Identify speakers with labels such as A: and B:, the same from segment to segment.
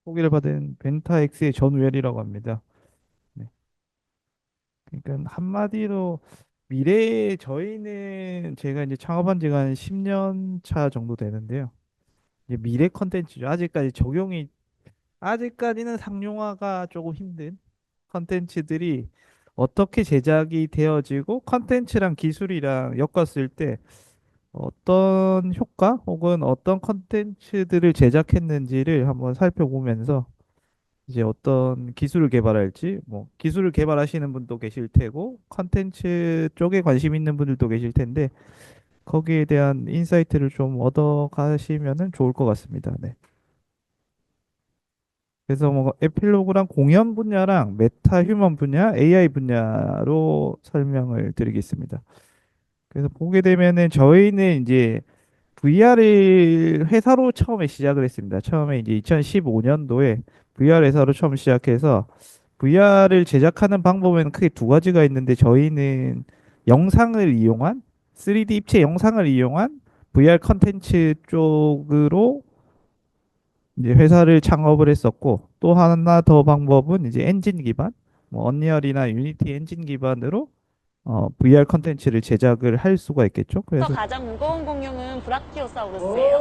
A: 소개를 받은 벤타엑스의 전우열이라고 합니다. 네. 그러니까 한마디로 미래에 저희는 제가 이제 창업한 지가 한 10년 차 정도 되는데요. 이제 미래 컨텐츠죠. 아직까지는 상용화가 조금 힘든 컨텐츠들이 어떻게 제작이 되어지고 컨텐츠랑 기술이랑 엮었을 때 어떤 효과 혹은 어떤 컨텐츠들을 제작했는지를 한번 살펴보면서 이제 어떤 기술을 개발할지, 뭐 기술을 개발하시는 분도 계실 테고 컨텐츠 쪽에 관심 있는 분들도 계실 텐데 거기에 대한 인사이트를 좀 얻어 가시면은 좋을 것 같습니다. 네. 그래서 뭐 에필로그랑 공연 분야랑 메타 휴먼 분야, AI 분야로 설명을 드리겠습니다. 그래서 보게 되면은 저희는 이제 VR을 회사로 처음에 시작을 했습니다. 처음에 이제 2015년도에 VR 회사로 처음 시작해서 VR을 제작하는 방법에는 크게 두 가지가 있는데 저희는 영상을 이용한 3D 입체 영상을 이용한 VR 컨텐츠 쪽으로 이제 회사를 창업을 했었고 또 하나 더 방법은 이제 엔진 기반 뭐 언리얼이나 유니티 엔진 기반으로 VR 컨텐츠를 제작을 할 수가 있겠죠.
B: 서
A: 그래서
B: 가장 무거운 공룡은 브라키오사우루스예요.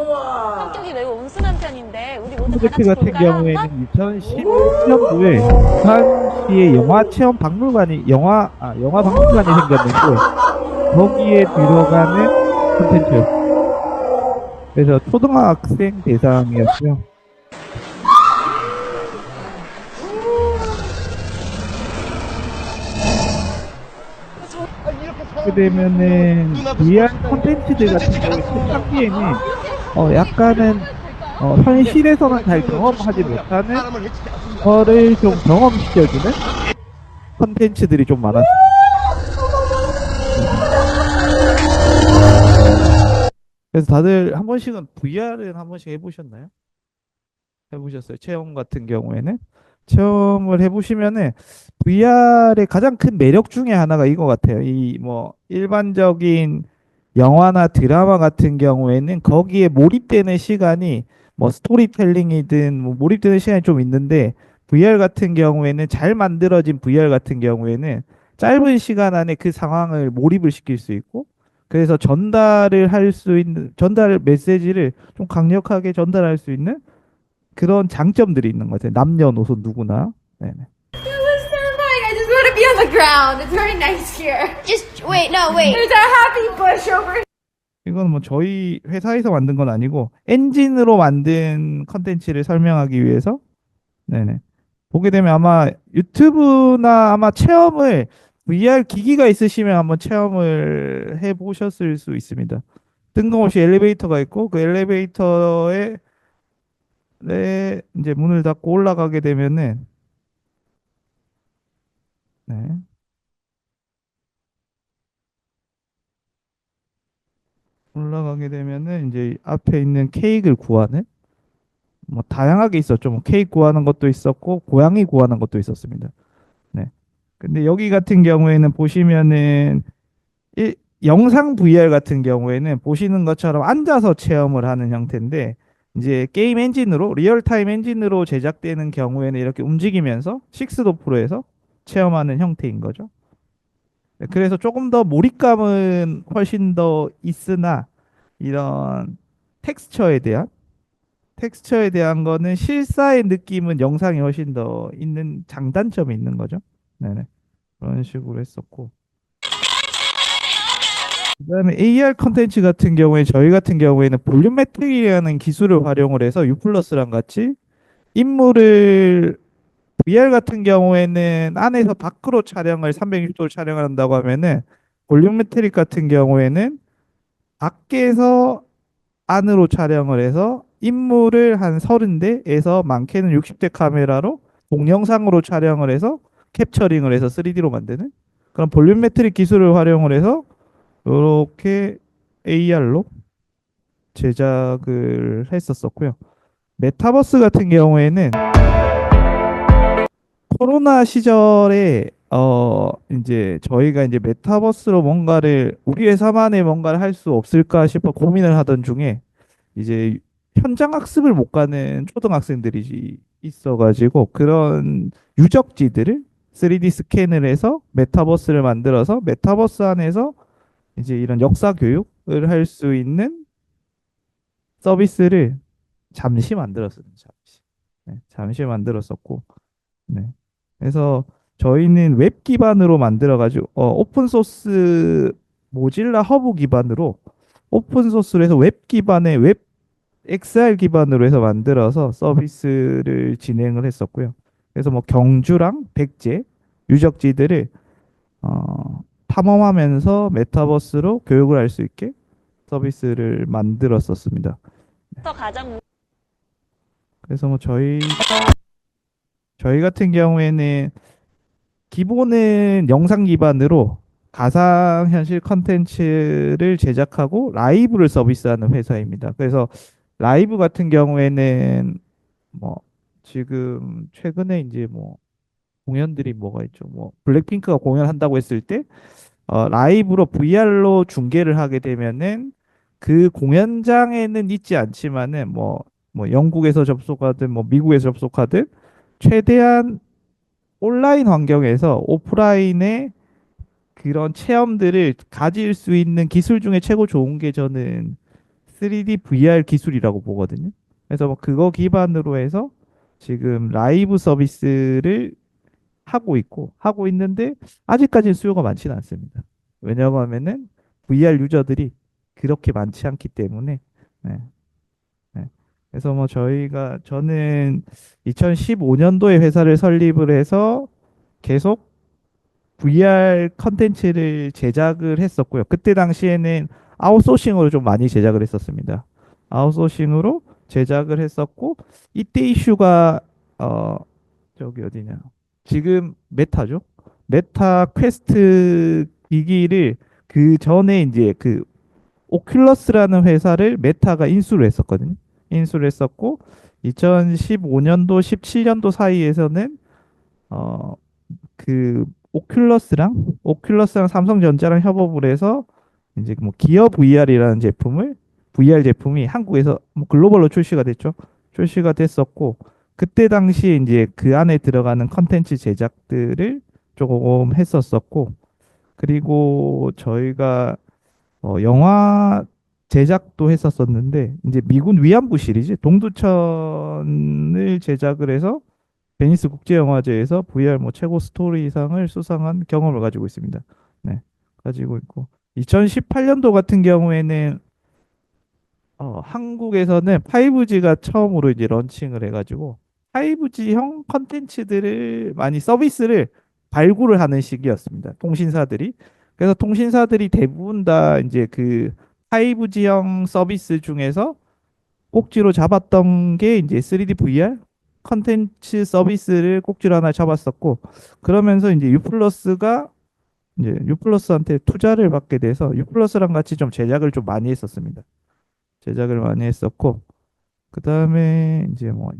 B: 성격이 매우 온순한 편인데 우리 모두 다
A: 프로젝트
B: 같이
A: 같은
B: 볼까요 한번?
A: 경우에는 2010년도에 부산시에 영화 체험 박물관이 영화 박물관이 생겼는데 거기에 들어가는 콘텐츠였어요. 그래서 초등학생 대상이었고요. 그렇게 되면은 VR 콘텐츠들 같은 경우에 초창기에는 약간은 현실에서는 잘 경험하지 못하는 거를 좀 경험시켜주는 콘텐츠들이 좀 많았어요. 그래서 다들 한 번씩은 VR은 한 번씩 해보셨나요? 해보셨어요? 체험 같은 경우에는 체험을 해보시면은 VR의 가장 큰 매력 중에 하나가 이거 같아요. 이 뭐 일반적인 영화나 드라마 같은 경우에는 거기에 몰입되는 시간이 뭐 스토리텔링이든 뭐 몰입되는 시간이 좀 있는데 VR 같은 경우에는 잘 만들어진 VR 같은 경우에는 짧은 시간 안에 그 상황을 몰입을 시킬 수 있고 그래서 전달을 할 수 있는 전달 메시지를 좀 강력하게 전달할 수 있는 그런 장점들이 있는 것 같아요. 남녀노소 누구나. 네네.
C: was terrifying. I just want to be on the ground. It's very nice here. Just wait, no, wait. There's a happy bush over.
A: 이건 뭐 저희 회사에서 만든 건 아니고 엔진으로 만든 컨텐츠를 설명하기 위해서 네네. 보게 되면 아마 유튜브나 아마 체험을 VR 기기가 있으시면 한번 체험을 해 보셨을 수 있습니다. 뜬금없이 엘리베이터가 있고 그 엘리베이터에 이제 문을 닫고 올라가게 되면은 네. 올라가게 되면은 이제 앞에 있는 케이크를 구하는 뭐 다양하게 있었죠. 뭐 케이크 구하는 것도 있었고 고양이 구하는 것도 있었습니다. 네. 근데 여기 같은 경우에는 보시면은 이 영상 VR 같은 경우에는 보시는 것처럼 앉아서 체험을 하는 형태인데 이제 게임 엔진으로 리얼타임 엔진으로 제작되는 경우에는 이렇게 움직이면서 식스도 프로에서 체험하는 형태인 거죠. 네, 그래서 조금 더 몰입감은 훨씬 더 있으나 이런 텍스처에 대한 텍스처에 대한 거는 실사의 느낌은 영상이 훨씬 더 있는 장단점이 있는 거죠. 네네. 그런 식으로 했었고. 그다음에 AR 컨텐츠 같은 경우에 저희 같은 경우에는 볼륨메트릭이라는 기술을 활용을 해서 유플러스랑 같이 인물을 VR 같은 경우에는 안에서 밖으로 촬영을 360도로 촬영을 한다고 하면은 볼륨메트릭 같은 경우에는 밖에서 안으로 촬영을 해서 인물을 한 30대에서 많게는 60대 카메라로 동영상으로 촬영을 해서 캡처링을 해서 3D로 만드는 그런 볼륨메트릭 기술을 활용을 해서 이렇게 AR로 제작을 했었었고요. 메타버스 같은 경우에는 코로나 시절에 이제 저희가 이제 메타버스로 뭔가를 우리 회사만의 뭔가를 할 수 없을까 싶어 고민을 하던 중에 이제 현장 학습을 못 가는 초등학생들이 있어가지고 그런 유적지들을 3D 스캔을 해서 메타버스를 만들어서 메타버스 안에서 이제 이런 역사 교육을 할 수 있는 서비스를 잠시 만들었어요. 잠시. 네, 잠시 만들었었고. 네. 그래서 저희는 웹 기반으로 만들어가지고 오픈 소스 모질라 허브 기반으로 오픈 소스로 해서 웹 기반의 웹 XR 기반으로 해서 만들어서 서비스를 진행을 했었고요. 그래서 뭐 경주랑 백제 유적지들을 탐험하면서 메타버스로 교육을 할 수 있게 서비스를 만들었었습니다.
B: 가장
A: 그래서 뭐 저희 같은 경우에는 기본은 영상 기반으로 가상현실 컨텐츠를 제작하고 라이브를 서비스하는 회사입니다. 그래서 라이브 같은 경우에는 뭐 지금 최근에 이제 뭐 공연들이 뭐가 있죠? 뭐 블랙핑크가 공연한다고 했을 때 라이브로 VR로 중계를 하게 되면은 그 공연장에는 있지 않지만은 뭐 영국에서 접속하든 뭐 미국에서 접속하든 최대한 온라인 환경에서 오프라인의 그런 체험들을 가질 수 있는 기술 중에 최고 좋은 게 저는 3D VR 기술이라고 보거든요. 그래서 뭐 그거 기반으로 해서 지금 라이브 서비스를 하고 있는데 아직까지는 수요가 많지는 않습니다. 왜냐하면은 VR 유저들이 그렇게 많지 않기 때문에. 네, 네. 그래서 뭐 저는 2015년도에 회사를 설립을 해서 계속 VR 컨텐츠를 제작을 했었고요. 그때 당시에는 아웃소싱으로 좀 많이 제작을 했었습니다. 아웃소싱으로 제작을 했었고 이때 이슈가 어 저기 어디냐? 지금 메타죠. 메타 퀘스트 기기를 그 전에 이제 그 오큘러스라는 회사를 메타가 인수를 했었거든요. 인수를 했었고 2015년도 17년도 사이에서는 어 그 오큘러스랑 삼성전자랑 협업을 해서 이제 뭐 기어 VR이라는 VR 제품이 한국에서 뭐 글로벌로 출시가 됐죠. 출시가 됐었고 그때 당시에 이제 그 안에 들어가는 컨텐츠 제작들을 조금 했었었고 그리고 저희가 영화 제작도 했었었는데 이제 미군 위안부 시리즈 동두천을 제작을 해서 베니스 국제영화제에서 VR 뭐 최고 스토리상을 수상한 경험을 가지고 있습니다. 네, 가지고 있고 2018년도 같은 경우에는 한국에서는 5G가 처음으로 이제 런칭을 해가지고 5G형 컨텐츠들을 많이 서비스를 발굴을 하는 시기였습니다. 통신사들이. 그래서 통신사들이 대부분 다 이제 그 5G형 서비스 중에서 꼭지로 잡았던 게 이제 3D VR 컨텐츠 서비스를 꼭지로 하나 잡았었고 그러면서 이제 유플러스가 이제 유플러스한테 투자를 받게 돼서 유플러스랑 같이 좀 제작을 좀 많이 했었습니다. 제작을 많이 했었고 그다음에 이제 뭐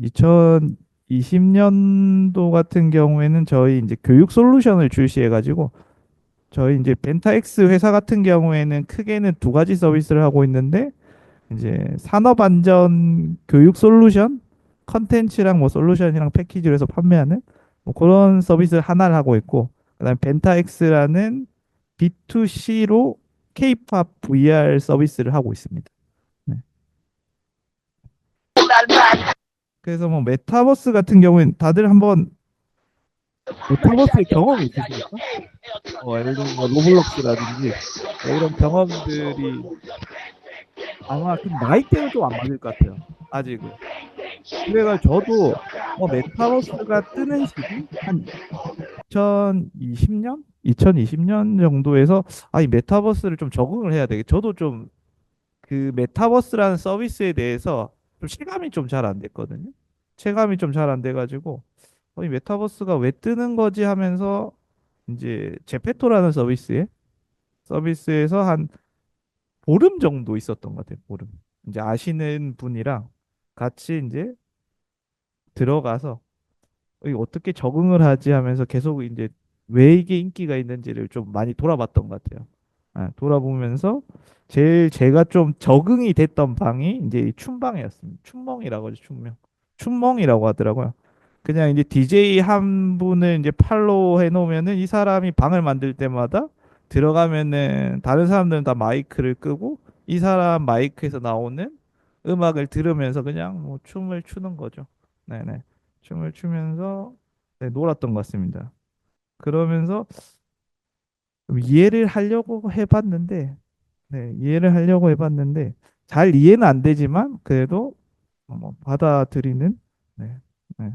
A: 2020년도 같은 경우에는 저희 이제 교육 솔루션을 출시해 가지고 저희 이제 벤타엑스 회사 같은 경우에는 크게는 두 가지 서비스를 하고 있는데 이제 산업안전 교육 솔루션 컨텐츠랑 뭐 솔루션이랑 패키지로 해서 판매하는 뭐 그런 서비스 하나를 하고 있고 그다음에 벤타엑스라는 B2C로 K-팝 VR 서비스를 하고 있습니다. 네. 그래서 뭐 메타버스 같은 경우엔 다들 한번 메타버스의 경험이 있으십니까? 예를 들면 뭐 로블록스라든지 뭐 이런 경험들이 아마 좀 나이대는 좀 안 맞을 것 같아요. 아직은. 그래가 저도 메타버스가 뜨는 시기 한 2020년? 2020년 정도에서 이 메타버스를 좀 적응을 해야 되겠. 저도 좀 그 메타버스라는 서비스에 대해서 좀 실감이 좀 잘 안 됐거든요. 체감이 좀 잘 안 돼가지고 이 메타버스가 왜 뜨는 거지 하면서 이제 제페토라는 서비스에서 한 보름 정도 있었던 것 같아요. 보름. 이제 아시는 분이랑 같이 이제 들어가서 이게 어떻게 적응을 하지 하면서 계속 이제 왜 이게 인기가 있는지를 좀 많이 돌아봤던 것 같아요. 돌아보면서 제일 제가 좀 적응이 됐던 방이 이제 이 춘방이었습니다. 춘멍이라고 하죠, 춘멍. 춘멍이라고 하더라고요. 그냥 이제 DJ 한 분을 이제 팔로우 해 놓으면은 이 사람이 방을 만들 때마다 들어가면은 다른 사람들은 다 마이크를 끄고 이 사람 마이크에서 나오는 음악을 들으면서 그냥 뭐 춤을 추는 거죠. 네네. 춤을 추면서 네, 놀았던 것 같습니다. 그러면서 좀 이해를 하려고 해봤는데, 네, 이해를 하려고 해봤는데 잘 이해는 안 되지만 그래도 뭐 받아들이는, 네, 네.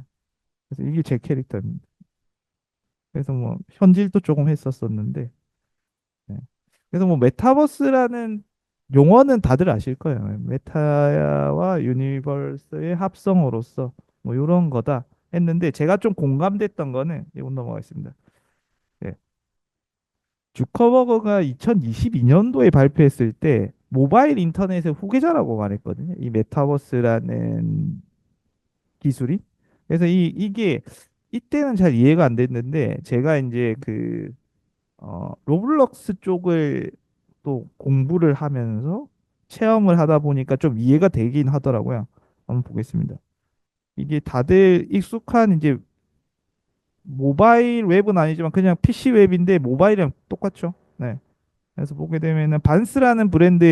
A: 그래서 이게 제 캐릭터입니다. 그래서 뭐 현질도 조금 했었었는데, 네. 그래서 뭐 메타버스라는 용어는 다들 아실 거예요. 메타와 유니버스의 합성어로서 뭐 이런 거다 했는데 제가 좀 공감됐던 거는 이건 넘어가겠습니다. 예. 주커버거가 2022년도에 발표했을 때 모바일 인터넷의 후계자라고 말했거든요. 이 메타버스라는 기술이. 그래서 이게 이때는 잘 이해가 안 됐는데 제가 이제 로블록스 쪽을 또 공부를 하면서 체험을 하다 보니까 좀 이해가 되긴 하더라고요. 한번 보겠습니다. 이게 다들 익숙한 이제 모바일 웹은 아니지만 그냥 PC 웹인데 모바일이랑 똑같죠. 네. 그래서 보게 되면은 반스라는 브랜드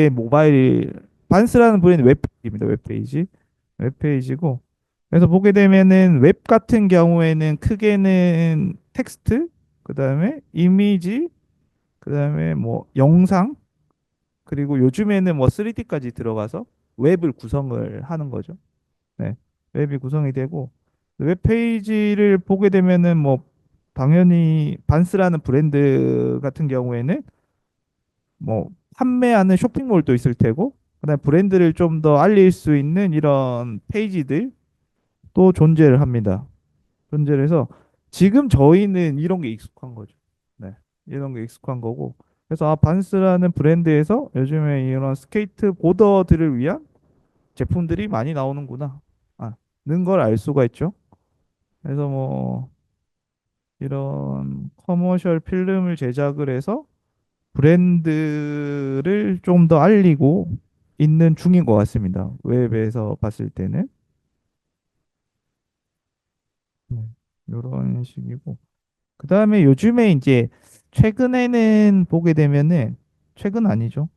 A: 웹페이지입니다. 웹페이지. 웹페이지고 그래서 보게 되면은 웹 같은 경우에는 크게는 텍스트, 그다음에 이미지, 그다음에 뭐 영상, 그리고 요즘에는 뭐 3D까지 들어가서 웹을 구성을 하는 거죠. 네. 웹이 구성이 되고 웹페이지를 보게 되면은 뭐 당연히 반스라는 브랜드 같은 경우에는 뭐 판매하는 쇼핑몰도 있을 테고 그다음에 브랜드를 좀 더 알릴 수 있는 이런 페이지들도 존재를 합니다. 존재를 해서 지금 저희는 이런 게 익숙한 거죠. 네. 이런 게 익숙한 거고. 그래서 반스라는 브랜드에서 요즘에 이런 스케이트 보더들을 위한 제품들이 많이 나오는구나. 는 걸 알 수가 있죠. 그래서 뭐 이런 커머셜 필름을 제작을 해서 브랜드를 좀 더 알리고 있는 중인 것 같습니다. 웹에서 봤을 때는. 이런 식이고. 그 다음에 요즘에 이제 최근에는 보게 되면은 최근 아니죠.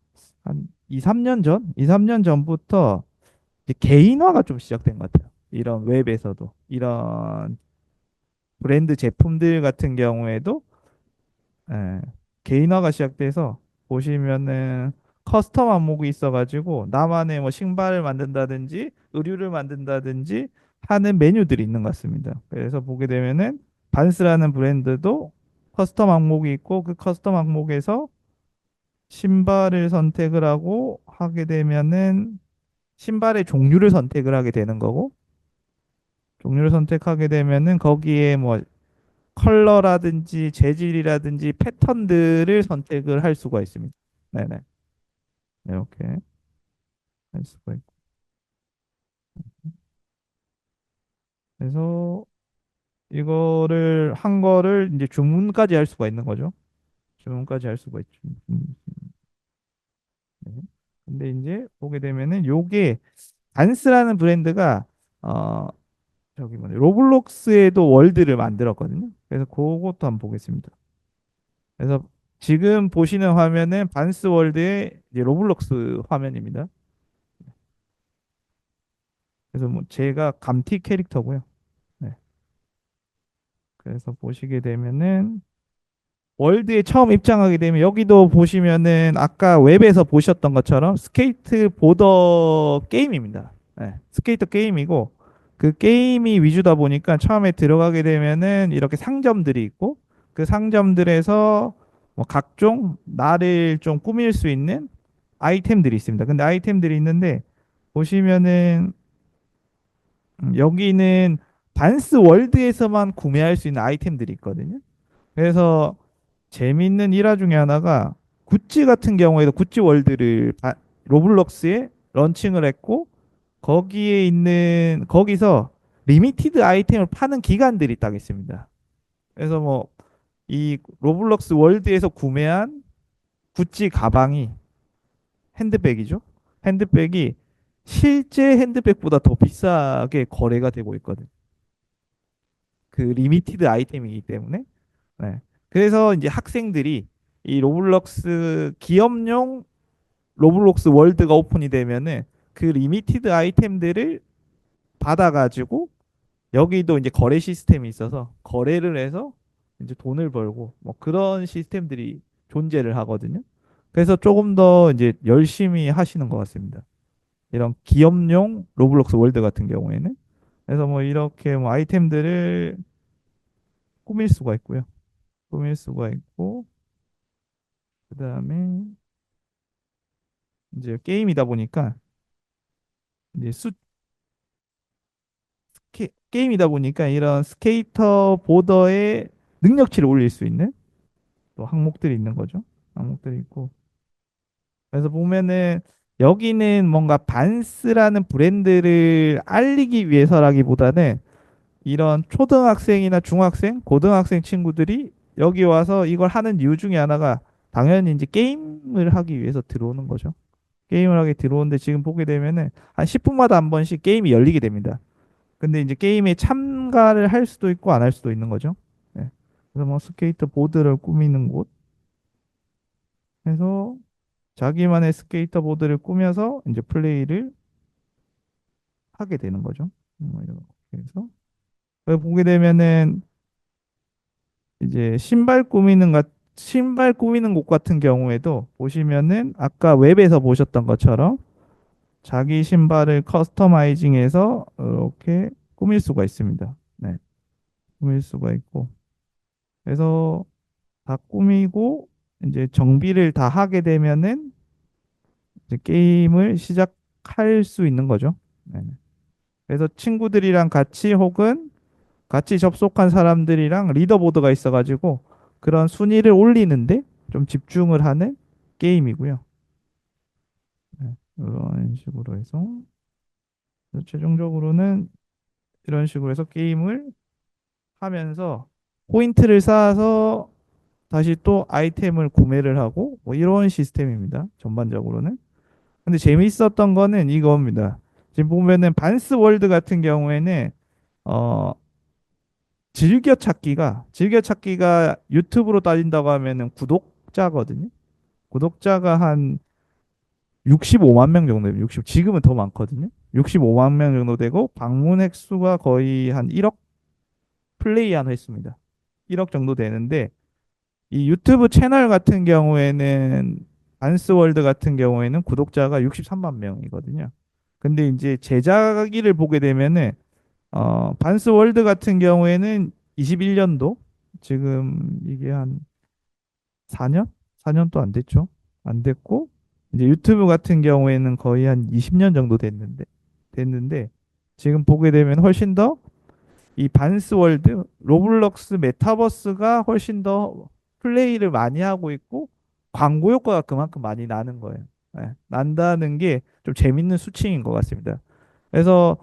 A: 한 2, 3년 전? 2, 3년 전부터 이제 개인화가 좀 시작된 것 같아요. 이런 웹에서도. 이런 브랜드 제품들 같은 경우에도 예, 개인화가 시작돼서 보시면은 커스텀 항목이 있어가지고 나만의 뭐 신발을 만든다든지 의류를 만든다든지 하는 메뉴들이 있는 것 같습니다. 그래서 보게 되면은 반스라는 브랜드도 커스텀 항목이 있고 그 커스텀 항목에서 신발을 선택을 하고 하게 되면은 신발의 종류를 선택을 하게 되는 거고 종류를 선택하게 되면은 거기에 뭐 컬러라든지 재질이라든지 패턴들을 선택을 할 수가 있습니다. 네네. 이렇게 할 수가 있고. 그래서 이거를 한 거를 이제 주문까지 할 수가 있는 거죠. 주문까지 할 수가 있죠. 네. 근데 이제 보게 되면은 요게 단스라는 브랜드가 어 저기 뭐냐 로블록스에도 월드를 만들었거든요. 그래서 그것도 한번 보겠습니다. 그래서 지금 보시는 화면은 반스 월드의 이제 로블록스 화면입니다. 그래서 뭐 제가 감티 캐릭터고요. 네. 그래서 보시게 되면은 월드에 처음 입장하게 되면 여기도 보시면은 아까 웹에서 보셨던 것처럼 스케이트 보더 게임입니다. 네. 스케이터 게임이고 그 게임이 위주다 보니까 처음에 들어가게 되면은 이렇게 상점들이 있고 그 상점들에서 뭐 각종 나를 좀 꾸밀 수 있는 아이템들이 있습니다. 근데 아이템들이 있는데 보시면은 여기는 반스 월드에서만 구매할 수 있는 아이템들이 있거든요. 그래서 재밌는 일화 중에 하나가 구찌 같은 경우에도 구찌 월드를 로블록스에 런칭을 했고 거기서 리미티드 아이템을 파는 기간들이 딱 있습니다. 그래서 뭐 이 로블록스 월드에서 구매한 구찌 가방이 핸드백이죠. 핸드백이 실제 핸드백보다 더 비싸게 거래가 되고 있거든요. 그 리미티드 아이템이기 때문에. 네. 그래서 이제 학생들이 이 로블록스 기업용 로블록스 월드가 오픈이 되면은 그 리미티드 아이템들을 받아가지고 여기도 이제 거래 시스템이 있어서 거래를 해서 이제 돈을 벌고 뭐 그런 시스템들이 존재를 하거든요. 그래서 조금 더 이제 열심히 하시는 것 같습니다. 이런 기업용 로블록스 월드 같은 경우에는. 그래서 뭐 이렇게 뭐 아이템들을 꾸밀 수가 있고요. 꾸밀 수가 있고, 그다음에 이제 게임이다 보니까 이제 게임이다 보니까 이런 스케이터 보더의 능력치를 올릴 수 있는 또 항목들이 있는 거죠. 항목들이 있고. 그래서 보면은 여기는 뭔가 반스라는 브랜드를 알리기 위해서라기보다는 이런 초등학생이나 중학생, 고등학생 친구들이 여기 와서 이걸 하는 이유 중에 하나가 당연히 이제 게임을 하기 위해서 들어오는 거죠. 게임을 하게 들어오는데 지금 보게 되면은 한 10분마다 한 번씩 게임이 열리게 됩니다. 근데 이제 게임에 참가를 할 수도 있고 안 할 수도 있는 거죠. 네. 그래서 뭐 스케이트 보드를 꾸미는 곳 해서 자기만의 스케이터 보드를 꾸며서 이제 플레이를 하게 되는 거죠. 이렇게 해서 보게 되면은 이제 신발 꾸미는 곳 같은 경우에도 보시면은 아까 웹에서 보셨던 것처럼 자기 신발을 커스터마이징해서 이렇게 꾸밀 수가 있습니다. 네, 꾸밀 수가 있고 그래서 다 꾸미고 이제 정비를 다 하게 되면은 이제 게임을 시작할 수 있는 거죠. 네. 그래서 친구들이랑 같이 혹은 같이 접속한 사람들이랑 리더보드가 있어가지고 그런 순위를 올리는데 좀 집중을 하는 게임이고요. 네, 이런 식으로 해서 최종적으로는 이런 식으로 해서 게임을 하면서 포인트를 쌓아서 다시 또 아이템을 구매를 하고 뭐 이런 시스템입니다. 전반적으로는. 근데 재밌었던 거는 이겁니다. 지금 보면은 반스 월드 같은 경우에는 어 즐겨찾기가 유튜브로 따진다고 하면은 구독자거든요. 구독자가 한 65만 명 정도 됩니다. 지금은 더 많거든요. 65만 명 정도 되고 방문 횟수가 거의 한 1억 플레이한 횟수입니다. 1억 정도 되는데 이 유튜브 채널 같은 경우에는 안스월드 같은 경우에는 구독자가 63만 명이거든요. 근데 이제 제작일을 보게 되면은 반스월드 같은 경우에는 21년도 지금 이게 한 4년? 4년도 안 됐죠. 안 됐고 이제 유튜브 같은 경우에는 거의 한 20년 정도 됐는데 지금 보게 되면 훨씬 더 이 반스월드 로블록스 메타버스가 훨씬 더 플레이를 많이 하고 있고 광고 효과가 그만큼 많이 나는 거예요. 예, 난다는 게 좀 재밌는 수치인 것 같습니다. 그래서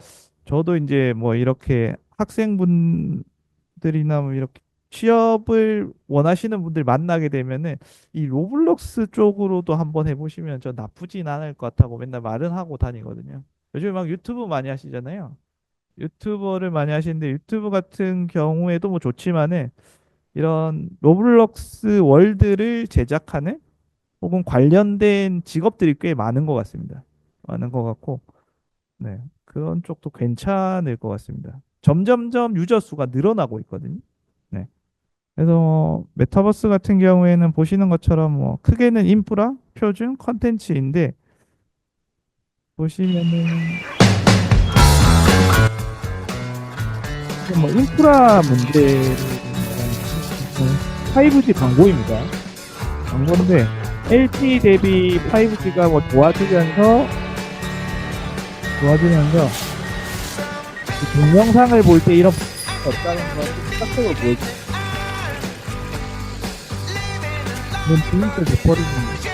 A: 저도 이제 뭐 이렇게 학생분들이나 뭐 이렇게 취업을 원하시는 분들 만나게 되면은 이 로블록스 쪽으로도 한번 해보시면 저 나쁘진 않을 것 같다고 맨날 말은 하고 다니거든요. 요즘 막 유튜브 많이 하시잖아요. 유튜버를 많이 하시는데 유튜브 같은 경우에도 뭐 좋지만은 이런 로블록스 월드를 제작하는 혹은 관련된 직업들이 꽤 많은 것 같습니다. 많은 것 같고, 네. 그런 쪽도 괜찮을 것 같습니다. 점점점 유저 수가 늘어나고 있거든요. 네. 그래서 메타버스 같은 경우에는 보시는 것처럼 뭐 크게는 인프라, 표준, 컨텐츠인데 보시면은 뭐 인프라 문제를 5G 광고입니다. 광고인데 LTE 대비 5G가 뭐 좋아지면서 이 동영상을 볼 때 이런 부분이 없다는 걸 시각적으로 보여주는 분위기를 내버리는 거죠.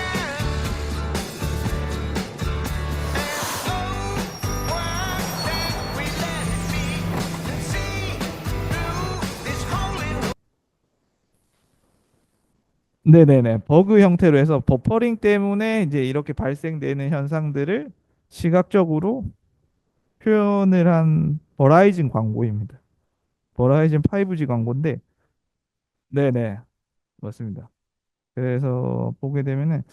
A: 네네네. 버그 형태로 해서 버퍼링 때문에 이제 이렇게 발생되는 현상들을 시각적으로 표현을 한 버라이즌 광고입니다. 버라이즌 5G 광고인데, 네네, 맞습니다. 그래서 보게 되면은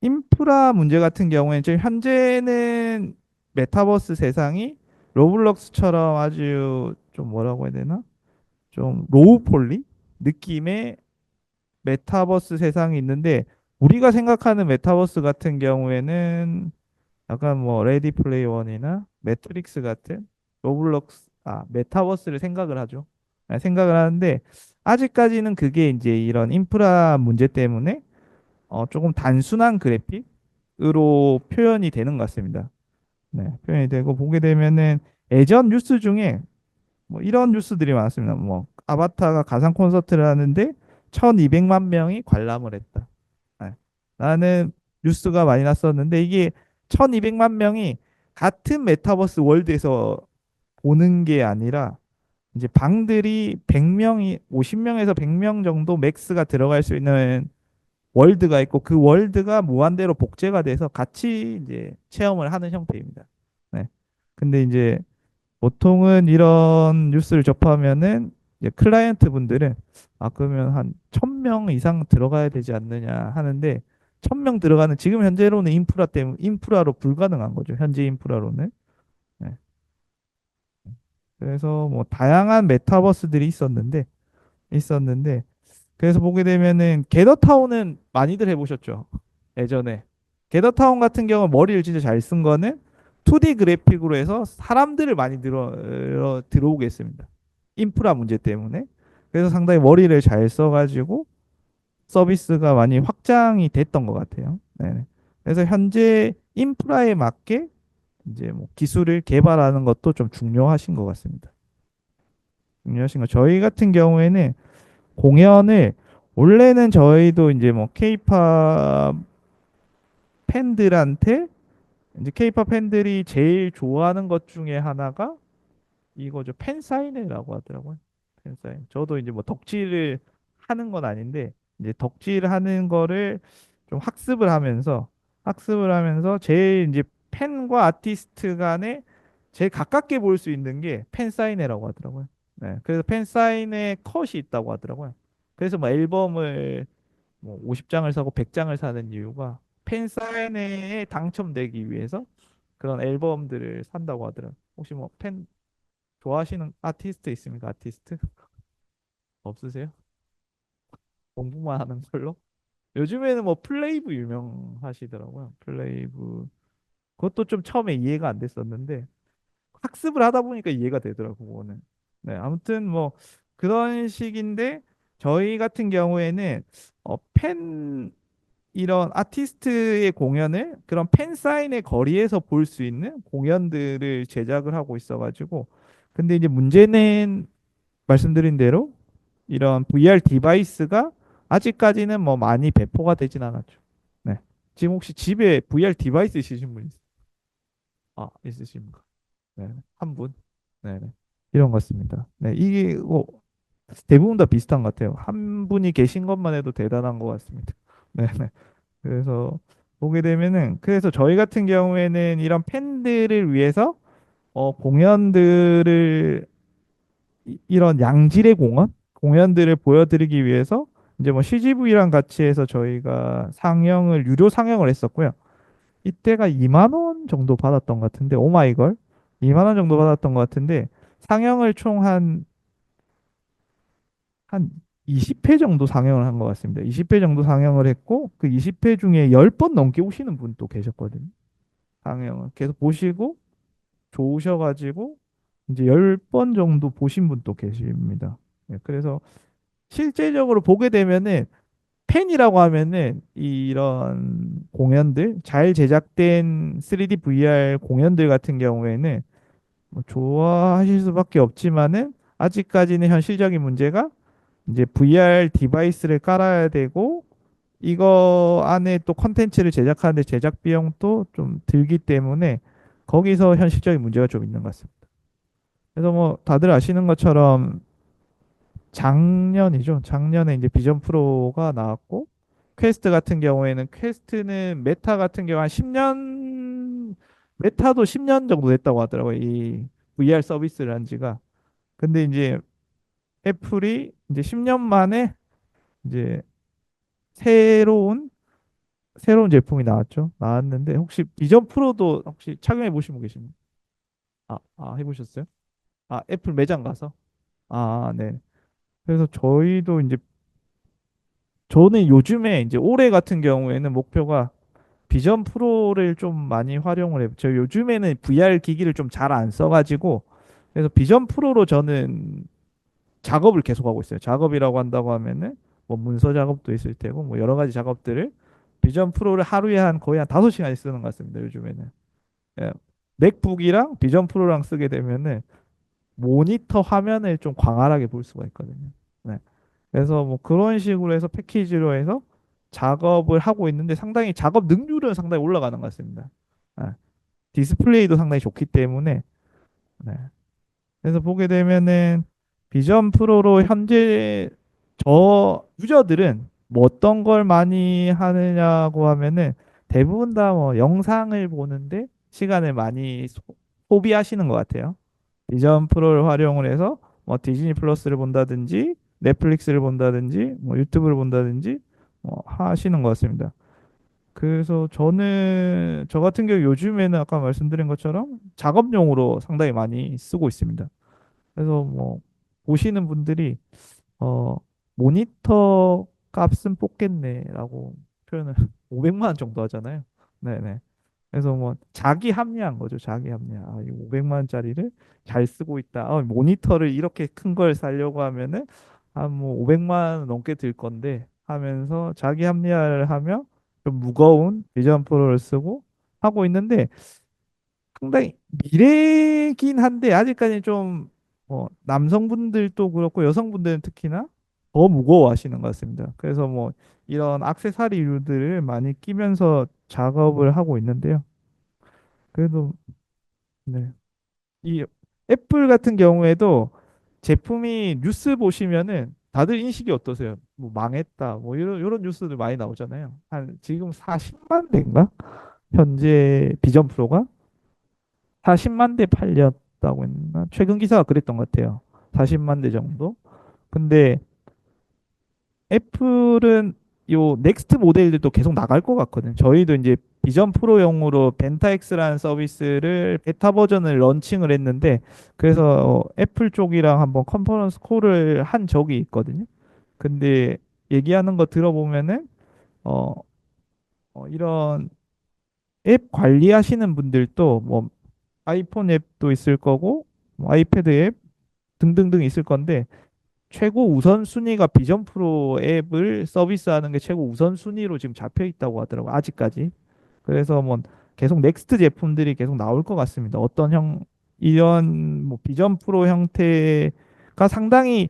A: 인프라 문제 같은 경우에는 지금 현재는 메타버스 세상이 로블록스처럼 아주 좀 뭐라고 해야 되나? 좀 로우 폴리 느낌의 메타버스 세상이 있는데, 우리가 생각하는 메타버스 같은 경우에는 약간 뭐 레디 플레이 원이나 매트릭스 같은 로블록스 메타버스를 생각을 하죠. 생각을 하는데 아직까지는 그게 이제 이런 인프라 문제 때문에 조금 단순한 그래픽으로 표현이 되는 것 같습니다. 네, 표현이 되고 보게 되면은 예전 뉴스 중에 뭐 이런 뉴스들이 많았습니다. 뭐 아바타가 가상 콘서트를 하는데 1200만 명이 관람을 했다. 네. 라는 뉴스가 많이 났었는데 이게 1200만 명이 같은 메타버스 월드에서 보는 게 아니라 이제 방들이 100명이 50명에서 100명 정도 맥스가 들어갈 수 있는 월드가 있고 그 월드가 무한대로 복제가 돼서 같이 이제 체험을 하는 형태입니다. 네. 근데 이제 보통은 이런 뉴스를 접하면은 이제 클라이언트 분들은 그러면 한 1000명 이상 들어가야 되지 않느냐 하는데 1000명 들어가는 지금 현재로는 인프라 때문에 인프라로 불가능한 거죠. 현재 인프라로는. 네. 그래서 뭐 다양한 메타버스들이 있었는데 그래서 보게 되면은 게더타운은 많이들 해보셨죠? 예전에 게더타운 같은 경우 머리를 진짜 잘 쓴 거는 2D 그래픽으로 해서 사람들을 많이 들어오게 했습니다. 인프라 문제 때문에. 그래서 상당히 머리를 잘 써가지고 서비스가 많이 확장이 됐던 것 같아요. 네. 그래서 현재 인프라에 맞게 이제 뭐 기술을 개발하는 것도 좀 중요하신 것 같습니다. 중요하신 거. 저희 같은 경우에는 공연을 원래는 저희도 이제 뭐 케이팝 팬들한테 이제 케이팝 팬들이 제일 좋아하는 것 중에 하나가 이거죠. 팬사인회라고 하더라고요. 팬사인. 저도 이제 뭐 덕질을 하는 건 아닌데 이제 덕질하는 거를 좀 학습을 하면서 제일 이제 팬과 아티스트 간에 제일 가깝게 볼 수 있는 게 팬사인회라고 하더라고요. 네. 그래서 팬사인회 컷이 있다고 하더라고요. 그래서 뭐 앨범을 뭐 50장을 사고 100장을 사는 이유가 팬사인회에 당첨되기 위해서 그런 앨범들을 산다고 하더라고요. 혹시 뭐 팬 좋아하시는 아티스트 있습니까? 아티스트? 없으세요? 공부만 하는 걸로? 요즘에는 뭐 플레이브 유명하시더라고요. 플레이브. 그것도 좀 처음에 이해가 안 됐었는데 학습을 하다 보니까 이해가 되더라고요. 그거는. 네, 아무튼 뭐 그런 식인데 저희 같은 경우에는 팬 이런 아티스트의 공연을 그런 팬 사인회 거리에서 볼 수 있는 공연들을 제작을 하고 있어가지고 근데 이제 문제는 말씀드린 대로 이런 VR 디바이스가 아직까지는 뭐 많이 배포가 되진 않았죠. 네. 지금 혹시 집에 VR 디바이스 있으신 분 있으십니까? 네. 한 분? 네. 네. 이런 것 같습니다. 네. 이게 대부분 다 비슷한 것 같아요. 한 분이 계신 것만 해도 대단한 것 같습니다. 네. 네. 그래서 보게 되면은 그래서 저희 같은 경우에는 이런 팬들을 위해서 공연들을 이런 양질의 공연들을 보여드리기 위해서 이제 뭐 CGV랑 같이 해서 저희가 유료 상영을 했었고요. 이때가 2만 원 정도 받았던 것 같은데 오마이걸 2만 원 정도 받았던 것 같은데 상영을 총 한 20회 정도 상영을 한 것 같습니다. 20회 정도 상영을 했고 그 20회 중에 10번 넘게 오시는 분도 계셨거든요. 상영을 계속 보시고 좋으셔가지고 이제 10번 정도 보신 분도 계십니다. 네, 그래서 실제적으로 보게 되면은 팬이라고 하면은 이런 공연들 잘 제작된 3D VR 공연들 같은 경우에는 뭐 좋아하실 수밖에 없지만은 아직까지는 현실적인 문제가 이제 VR 디바이스를 깔아야 되고 이거 안에 또 컨텐츠를 제작하는데 제작 비용도 좀 들기 때문에 거기서 현실적인 문제가 좀 있는 것 같습니다. 그래서 뭐 다들 아시는 것처럼 작년이죠. 작년에 이제 비전 프로가 나왔고 퀘스트 같은 경우에는 퀘스트는 메타 같은 경우 한 10년 메타도 10년 정도 됐다고 하더라고요. 이 VR 서비스를 한 지가. 근데 이제 애플이 이제 10년 만에 이제 새로운 새로운 제품이 나왔죠. 나왔는데 혹시 비전 프로도 혹시 착용해 보신 분 계십니까? 해보셨어요? 애플 매장 가서? 네. 그래서 저희도 이제 저는 요즘에 이제 올해 같은 경우에는 목표가 비전 프로를 좀 많이 활용을 해요. 저 요즘에는 VR 기기를 좀 잘 안 써가지고 그래서 비전 프로로 저는 작업을 계속하고 있어요. 작업이라고 한다고 하면은 뭐 문서 작업도 있을 테고 뭐 여러 가지 작업들을 비전 프로를 하루에 한 거의 한 5시간씩 쓰는 것 같습니다. 요즘에는. 예. 맥북이랑 비전 프로랑 쓰게 되면은 모니터 화면을 좀 광활하게 볼 수가 있거든요. 네. 그래서 뭐 그런 식으로 해서 패키지로 해서 작업을 하고 있는데 상당히 작업 능률은 상당히 올라가는 것 같습니다. 네. 디스플레이도 상당히 좋기 때문에 네. 그래서 보게 되면은 비전 프로로 현재 저 유저들은 뭐 어떤 걸 많이 하느냐고 하면은 대부분 다 뭐 영상을 보는데 시간을 많이 소비하시는 것 같아요. 비전 프로를 활용을 해서 뭐 디즈니 플러스를 본다든지 넷플릭스를 본다든지 뭐 유튜브를 본다든지 뭐 하시는 것 같습니다. 그래서 저는 저 같은 경우 요즘에는 아까 말씀드린 것처럼 작업용으로 상당히 많이 쓰고 있습니다. 그래서 뭐 보시는 분들이 어 모니터 값은 뽑겠네라고 표현을 500만 원 정도 하잖아요. 네네. 그래서 뭐 자기 합리화한 거죠. 자기 합리화. 이 500만 원짜리를 잘 쓰고 있다. 모니터를 이렇게 큰 걸 사려고 하면은 한 뭐 500만 원 넘게 들 건데 하면서 자기 합리화를 하며 좀 무거운 비전 프로를 쓰고 하고 있는데 상당히 미래긴 한데 아직까지 좀 남성분들도 그렇고 여성분들은 특히나 더 무거워하시는 것 같습니다. 그래서 뭐 이런 액세서리류들을 많이 끼면서 작업을 하고 있는데요. 그래도 네. 이 애플 같은 경우에도 제품이 뉴스 보시면은 다들 인식이 어떠세요? 뭐 망했다. 뭐 이런 뉴스들 많이 나오잖아요. 한 지금 40만 대인가? 현재 비전 프로가 40만 대 팔렸다고 했나? 최근 기사가 그랬던 것 같아요. 40만 대 정도. 근데 애플은 요 넥스트 모델들도 계속 나갈 것 같거든요. 저희도 이제 비전 프로용으로 벤타엑스라는 서비스를 베타 버전을 런칭을 했는데 그래서 애플 쪽이랑 한번 컨퍼런스 콜을 한 적이 있거든요. 근데 얘기하는 거 들어보면은 어, 이런 앱 관리하시는 분들도 뭐 아이폰 앱도 있을 거고 뭐 아이패드 앱 등등등 있을 건데 최고 우선순위가 비전 프로 앱을 서비스하는 게 최고 우선순위로 지금 잡혀 있다고 하더라고요. 아직까지. 그래서 뭐 계속 넥스트 제품들이 계속 나올 것 같습니다. 이런 뭐 비전 프로 형태가 상당히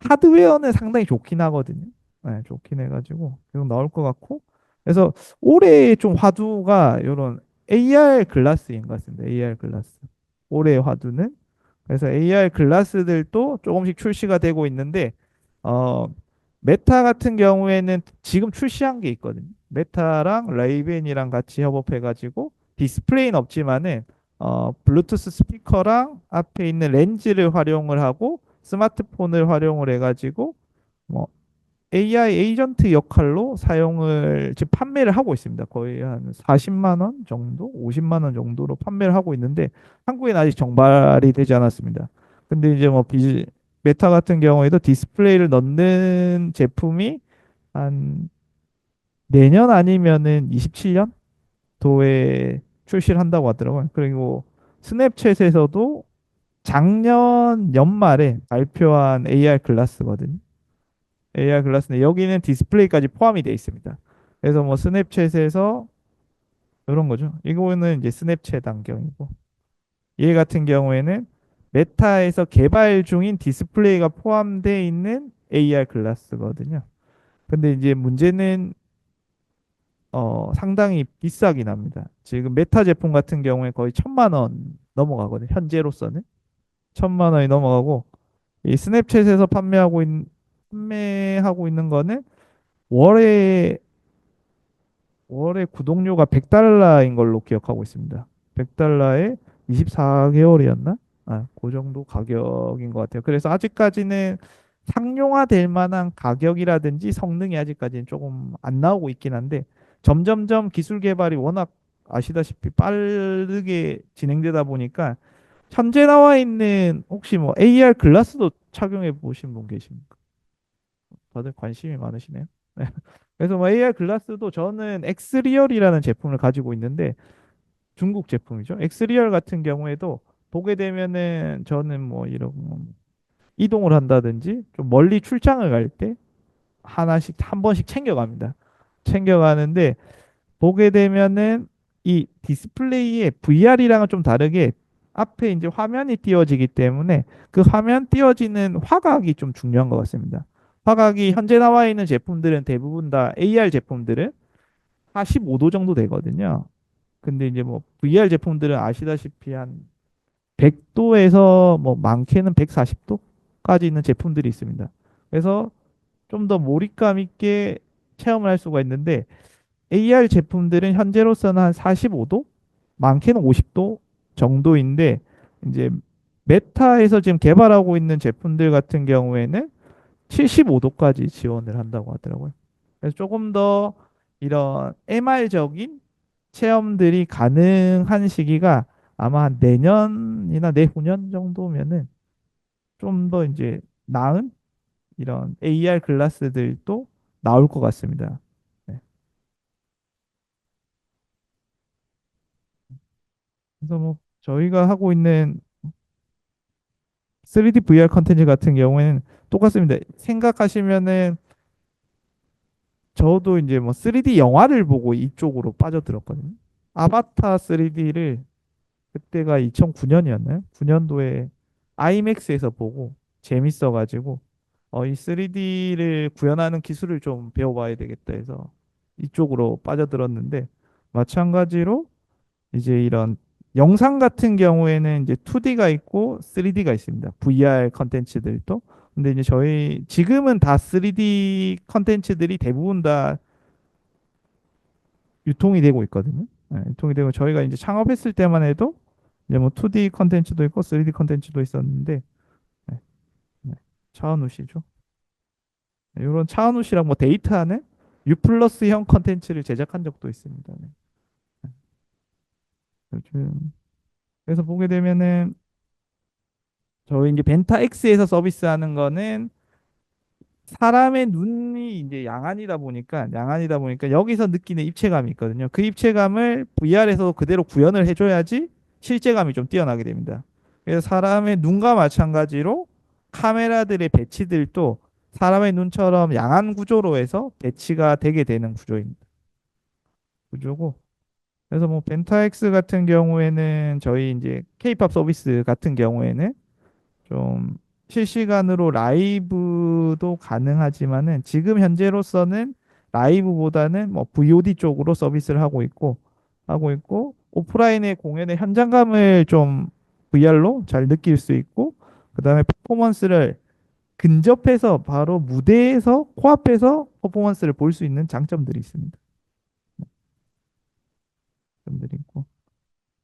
A: 하드웨어는 상당히 좋긴 하거든요. 네, 좋긴 해가지고 계속 나올 것 같고. 그래서 올해 좀 화두가 이런 AR 글라스인 것 같습니다. AR 글라스. 올해 화두는 그래서 AR 글라스들도 조금씩 출시가 되고 있는데 어 메타 같은 경우에는 지금 출시한 게 있거든요. 메타랑 레이벤이랑 같이 협업해가지고 디스플레이는 없지만은 블루투스 스피커랑 앞에 있는 렌즈를 활용을 하고 스마트폰을 활용을 해가지고 뭐 AI 에이전트 역할로 사용을 지금 판매를 하고 있습니다. 거의 한 40만 원 정도, 50만 원 정도로 판매를 하고 있는데 한국에는 아직 정발이 되지 않았습니다. 근데 이제 뭐 메타 같은 경우에도 디스플레이를 넣는 제품이 한 내년 아니면은 27년 도에 출시를 한다고 하더라고요. 그리고 스냅챗에서도 작년 연말에 발표한 AR 글라스거든요. AR 글라스인데 여기는 디스플레이까지 포함이 되어 있습니다. 그래서 뭐 스냅챗에서 이런 거죠. 이거는 이제 스냅챗 안경이고 얘 같은 경우에는 메타에서 개발 중인 디스플레이가 포함되어 있는 AR 글라스거든요. 근데 이제 문제는 상당히 비싸긴 합니다. 지금 메타 제품 같은 경우에 거의 1,000만 원 넘어가거든요. 현재로서는 1,000만 원이 넘어가고 이 스냅챗에서 판매하고 있는 거는 월에 월에 구독료가 100달러인 걸로 기억하고 있습니다. 100달러에 24개월이었나? 아, 그 정도 가격인 것 같아요. 그래서 아직까지는 상용화될 만한 가격이라든지 성능이 아직까지는 조금 안 나오고 있긴 한데 점점점 기술 개발이 워낙 아시다시피 빠르게 진행되다 보니까 현재 나와 있는 혹시 뭐 AR 글라스도 착용해 보신 분 계십니까? 다들 관심이 많으시네요. 네. 그래서 뭐 AR 글라스도 저는 엑스리얼이라는 제품을 가지고 있는데 중국 제품이죠. 엑스리얼 같은 경우에도 보게 되면은 저는 뭐 이런 뭐 이동을 한다든지 좀 멀리 출장을 갈 때 하나씩 한 번씩 챙겨갑니다. 챙겨가는데 보게 되면은 이 디스플레이의 VR이랑은 좀 다르게 앞에 이제 화면이 띄워지기 때문에 그 화면 띄워지는 화각이 좀 중요한 것 같습니다. 화각이 현재 나와 있는 제품들은 대부분 다 AR 제품들은 45도 정도 되거든요. 근데 이제 뭐 VR 제품들은 아시다시피 한 100도에서 뭐 많게는 140도까지 있는 제품들이 있습니다. 그래서 좀 더 몰입감 있게 체험을 할 수가 있는데 AR 제품들은 현재로서는 한 45도, 많게는 50도 정도인데 이제 메타에서 지금 개발하고 있는 제품들 같은 경우에는 75도까지 지원을 한다고 하더라고요. 그래서 조금 더 이런 MR적인 체험들이 가능한 시기가 아마 한 내년이나 내후년 정도면은 좀 더 이제 나은 이런 AR 글라스들도 나올 것 같습니다. 네. 그래서 뭐 저희가 하고 있는 3D VR 컨텐츠 같은 경우에는 똑같습니다. 생각하시면은 저도 이제 뭐 3D 영화를 보고 이쪽으로 빠져들었거든요. 아바타 3D를 그때가 2009년이었나요? 9년도에 아이맥스에서 보고 재밌어가지고 이 3D를 구현하는 기술을 좀 배워봐야 되겠다 해서 이쪽으로 빠져들었는데 마찬가지로 이제 이런 영상 같은 경우에는 이제 2D가 있고 3D가 있습니다. VR 컨텐츠들도. 근데 이제 저희 지금은 다 3D 컨텐츠들이 대부분 다 유통이 되고 있거든요. 네, 유통이 되고 저희가 이제 창업했을 때만 해도 이제 뭐 2D 컨텐츠도 있고 3D 컨텐츠도 있었는데 네, 네. 차은우 씨죠. 이런 차은우 씨랑 뭐 데이트하는 U 플러스형 컨텐츠를 제작한 적도 있습니다. 네. 요즘 그래서 보게 되면은 저희 이제 벤타 X에서 서비스하는 거는 사람의 눈이 이제 양안이다 보니까 여기서 느끼는 입체감이 있거든요. 그 입체감을 VR에서 그대로 구현을 해줘야지 실제감이 좀 뛰어나게 됩니다. 그래서 사람의 눈과 마찬가지로 카메라들의 배치들도 사람의 눈처럼 양안 구조로 해서 배치가 되게 되는 구조고. 그래서 뭐 벤타엑스 같은 경우에는 저희 이제 케이팝 서비스 같은 경우에는 좀 실시간으로 라이브도 가능하지만은 지금 현재로서는 라이브보다는 뭐 VOD 쪽으로 서비스를 하고 있고 오프라인의 공연의 현장감을 좀 VR로 잘 느낄 수 있고 그다음에 퍼포먼스를 근접해서 바로 무대에서 코앞에서 퍼포먼스를 볼 수 있는 장점들이 있습니다. 장점들이 있고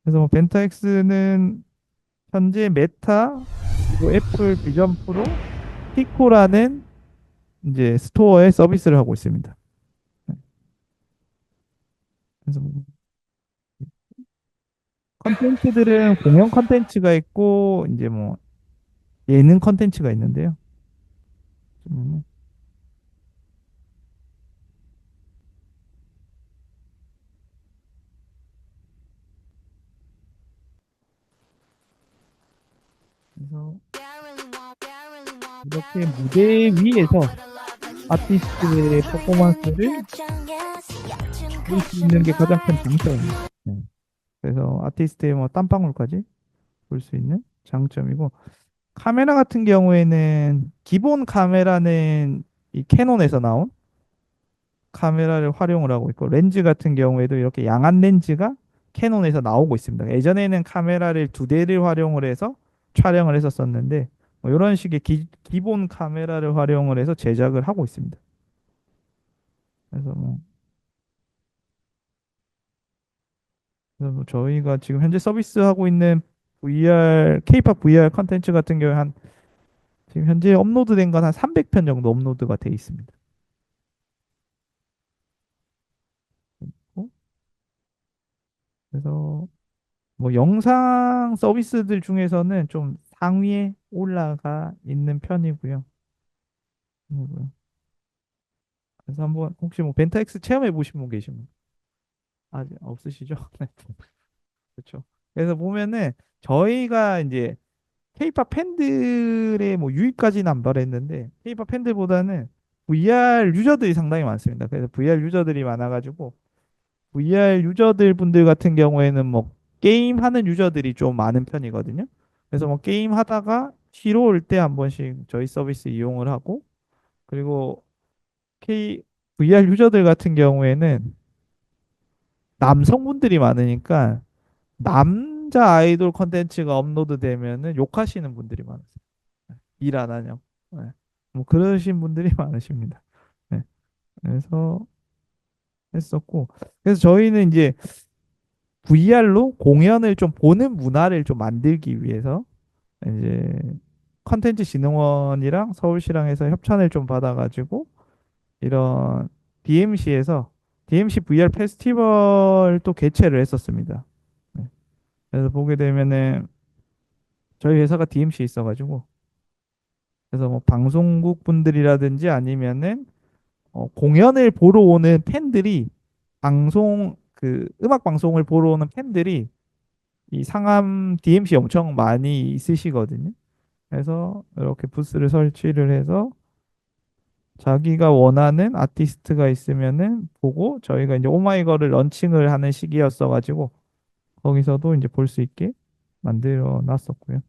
A: 그래서 뭐 벤타엑스는 현재 메타 그리고 애플 비전 프로 피코라는 이제 스토어에 서비스를 하고 있습니다. 네. 그래서 뭐 컨텐츠들은 공연 컨텐츠가 있고 이제 뭐 예능 컨텐츠가 있는데요. 음, 그래서 이렇게 무대 위에서 아티스트의 퍼포먼스를 볼 수 있는 게 가장 큰 장점입니다. 네. 그래서 아티스트의 뭐 땀방울까지 볼 수 있는 장점이고 카메라 같은 경우에는 기본 카메라는 이 캐논에서 나온 카메라를 활용을 하고 있고 렌즈 같은 경우에도 이렇게 양안 렌즈가 캐논에서 나오고 있습니다. 예전에는 카메라를 두 대를 활용을 해서 촬영을 했었었는데 뭐 이런 식의 기본 카메라를 활용을 해서 제작을 하고 있습니다. 그래서 그래서 뭐 저희가 지금 현재 서비스하고 있는 K-pop VR 컨텐츠 같은 경우에 한 지금 현재 업로드된 건 한 300편 정도 업로드가 돼 있습니다. 어? 그래서 뭐 영상 서비스들 중에서는 좀 상위에 올라가 있는 편이고요. 그래서 한번 혹시 뭐 벤타엑스 체험해 보신 분 계시면 아직 없으시죠? 네. 그렇죠. 그래서 보면은 저희가 이제 K-pop 팬들의 뭐 유입까지는 안 바랬는데 K-pop 팬들보다는 VR 유저들이 상당히 많습니다. 그래서 VR 유저들이 많아가지고 VR 유저들 분들 같은 경우에는 뭐 게임 하는 유저들이 좀 많은 편이거든요. 그래서 뭐 게임 하다가 쉬러 올 때 한 번씩 저희 서비스 이용을 하고 그리고 K VR 유저들 같은 경우에는 남성분들이 많으니까 남자 아이돌 컨텐츠가 업로드 되면은 욕하시는 분들이 많으세요. 일 안 하냐고. 네. 뭐 그러신 분들이 많으십니다. 네. 그래서 했었고 그래서 저희는 이제 VR로 공연을 좀 보는 문화를 좀 만들기 위해서 이제 컨텐츠 진흥원이랑 서울시랑 해서 협찬을 좀 받아가지고 이런 DMC에서 DMC VR 페스티벌 또 개최를 했었습니다. 네. 그래서 보게 되면은 저희 회사가 DMC에 있어가지고 그래서 뭐 방송국 분들이라든지 아니면은 공연을 보러 오는 팬들이 그 음악 방송을 보러 오는 팬들이 이 상암 DMC 엄청 많이 있으시거든요. 그래서 이렇게 부스를 설치를 해서 자기가 원하는 아티스트가 있으면은 보고 저희가 이제 오마이걸을 런칭을 하는 시기였어가지고 거기서도 이제 볼 수 있게 만들어 놨었고요.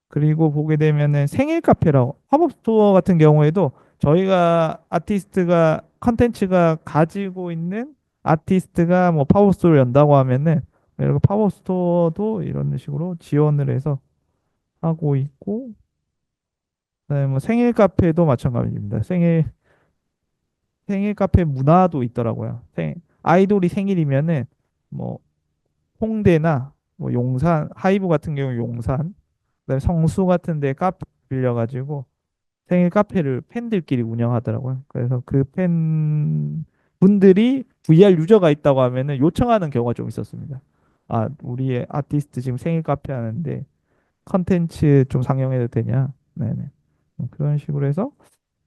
A: 그리고 보게 되면은 생일 카페라고 팝업 스토어 같은 경우에도 저희가 아티스트가 컨텐츠가 가지고 있는 아티스트가 뭐 팝업 스토어를 연다고 하면은 이렇게 팝업 스토어도 이런 식으로 지원을 해서 하고 있고 그다음에 뭐 생일 카페도 마찬가지입니다. 생일 카페 문화도 있더라고요. 아이돌이 생일이면은 뭐 홍대나 뭐 용산 하이브 같은 경우 용산 그다음에 성수 같은 데 카페 빌려가지고 생일 카페를 팬들끼리 운영하더라고요. 그래서 그 팬 분들이 VR 유저가 있다고 하면은 요청하는 경우가 좀 있었습니다. 아, 우리의 아티스트 지금 생일 카페 하는데 컨텐츠 좀 상영해도 되냐? 네네. 그런 식으로 해서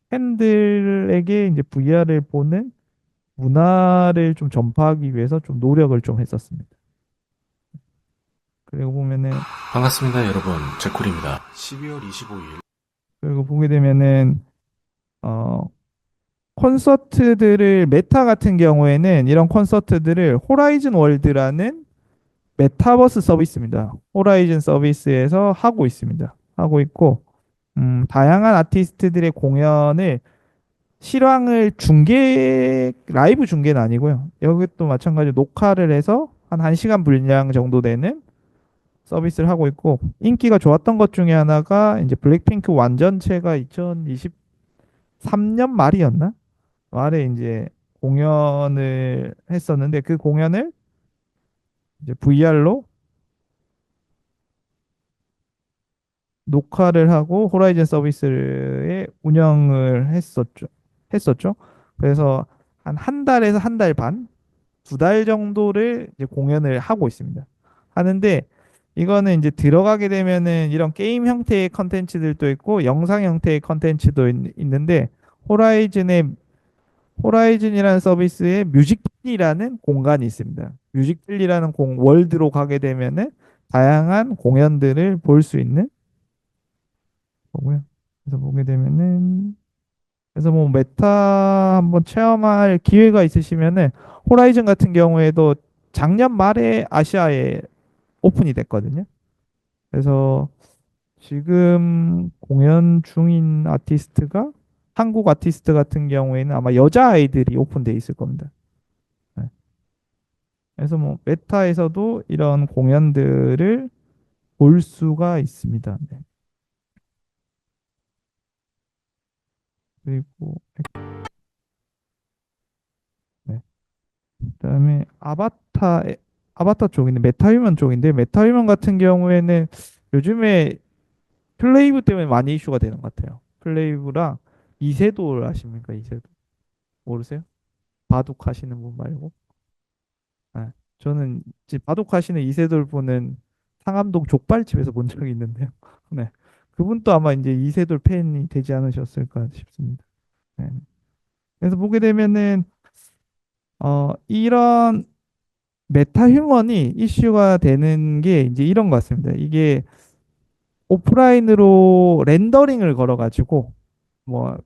A: 팬들에게 이제 VR을 보는 문화를 좀 전파하기 위해서 좀 노력을 좀 했었습니다. 그리고 보면은
D: 반갑습니다, 여러분. 제콜입니다. 12월 25일.
A: 그리고 보게 되면은 어 콘서트들을 메타 같은 경우에는 이런 콘서트들을 호라이즌 월드라는 메타버스 서비스입니다. 호라이즌 서비스에서 하고 있습니다. 하고 있고 다양한 아티스트들의 공연을 실황을 라이브 중계는 아니고요. 여기도 마찬가지로 녹화를 해서 한 1시간 분량 정도 되는 서비스를 하고 있고 인기가 좋았던 것 중에 하나가 이제 블랙핑크 완전체가 2023년 말이었나? 말에 이제 공연을 했었는데 그 공연을 이제 VR로 녹화를 하고 호라이즌 서비스에 운영을 했었죠. 그래서 한 달에서 한 달 반, 2달 정도를 이제 공연을 하고 있습니다. 하는데 이거는 이제 들어가게 되면은 이런 게임 형태의 컨텐츠들도 있고 영상 형태의 컨텐츠도 있는데 호라이즌의 호라이즌이라는 서비스에 뮤직필리라는 공간이 있습니다. 뮤직필리라는 월드로 가게 되면은 다양한 공연들을 볼 수 있는 거고요. 그래서 보게 되면은 그래서 뭐 메타 한번 체험할 기회가 있으시면은 호라이즌 같은 경우에도 작년 말에 아시아에 오픈이 됐거든요. 그래서 지금 공연 중인 아티스트가 한국 아티스트 같은 경우에는 아마 여자 아이들이 오픈돼 있을 겁니다. 네. 그래서 뭐 메타에서도 이런 공연들을 볼 수가 있습니다. 네. 그리고 네. 그다음에 아바타 아바타 쪽인데 메타휴먼 쪽인데 메타휴먼 같은 경우에는 요즘에 플레이브 때문에 많이 이슈가 되는 것 같아요. 플레이브랑 이세돌 아십니까? 이세돌 모르세요? 바둑 하시는 분 말고. 아, 저는 이제 바둑 하시는 이세돌 분은 상암동 족발집에서 본 적이 있는데요. 네. 그분도 아마 이제 이세돌 팬이 되지 않으셨을까 싶습니다. 네. 그래서 보게 되면은 이런 메타 휴먼이 이슈가 되는 게 이제 이런 것 같습니다. 이게 오프라인으로 렌더링을 걸어가지고 뭐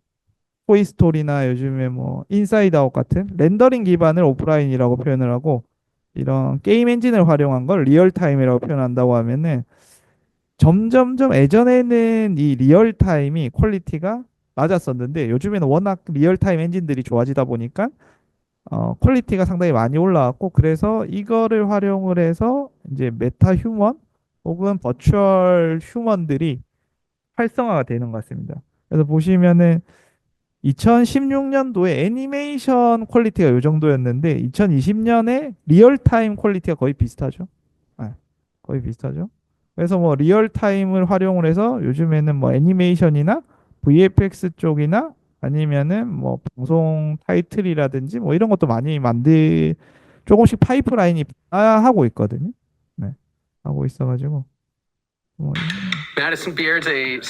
A: 토이스토리나 요즘에 뭐 인사이드 아웃 같은 렌더링 기반을 오프라인이라고 표현을 하고 이런 게임 엔진을 활용한 걸 리얼타임이라고 표현한다고 하면은 점점점 예전에는 이 리얼타임이 퀄리티가 낮았었는데 요즘에는 워낙 리얼타임 엔진들이 좋아지다 보니까 퀄리티가 상당히 많이 올라왔고 그래서 이거를 활용을 해서 이제 메타 휴먼 혹은 버추얼 휴먼들이 활성화가 되는 것 같습니다. 그래서 보시면은 2016년도에 애니메이션 퀄리티가 이 정도였는데 2020년에 리얼타임 퀄리티가 거의 비슷하죠. 네, 거의 비슷하죠. 그래서 뭐 리얼타임을 활용을 해서 요즘에는 뭐 애니메이션이나 VFX 쪽이나 아니면은 뭐 방송 타이틀이라든지 뭐 이런 것도 많이 조금씩 파이프라인이 하고 있거든요. 네, 하고 있어가지고 뭐
E: Madison Beard's a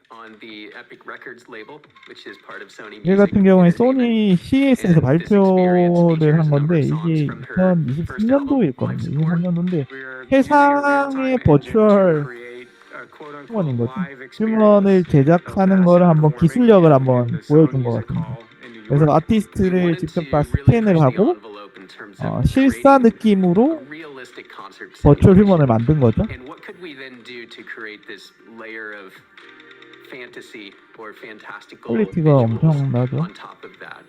E: on the Epic Records label, which is part of Sony
A: 얘
E: Music
A: 같은 경우에
E: Entertainment.
A: 소니 CES에서
E: And this experience
A: 발표를 한
E: features a number
A: 건데
E: of songs
A: 이게
E: from her first album,
A: 2023년도일
E: Life
A: 거거든요.
E: Support.
A: 23년도인데
E: We're using a
A: 해상의
E: real-time engine to
A: 버추얼
E: create a quote-unquote
A: 휴먼인 거죠.
E: live
A: 휴먼을
E: experience of
A: 제작하는 거를
E: Madison
A: 한번
E: performing
A: 기술력을
E: in
A: 한번
E: the Sound
A: 보여준 것
E: Music
A: 같습니다.
E: Hall in New
A: 그래서
E: York. We
A: 아티스트를
E: wanted
A: 직접
E: to
A: 다
E: really
A: 스캔을
E: push the
A: 하고
E: envelope in terms of
A: 실사
E: creating
A: 느낌으로
E: a realistic concert
A: 버추얼
E: simulation.
A: 휴먼을 만든 거죠.
E: And what could we then do to create this layer of fantasy or fantastical
A: 퀄리티가
E: visuals
A: 엄청나죠.
E: on top of that?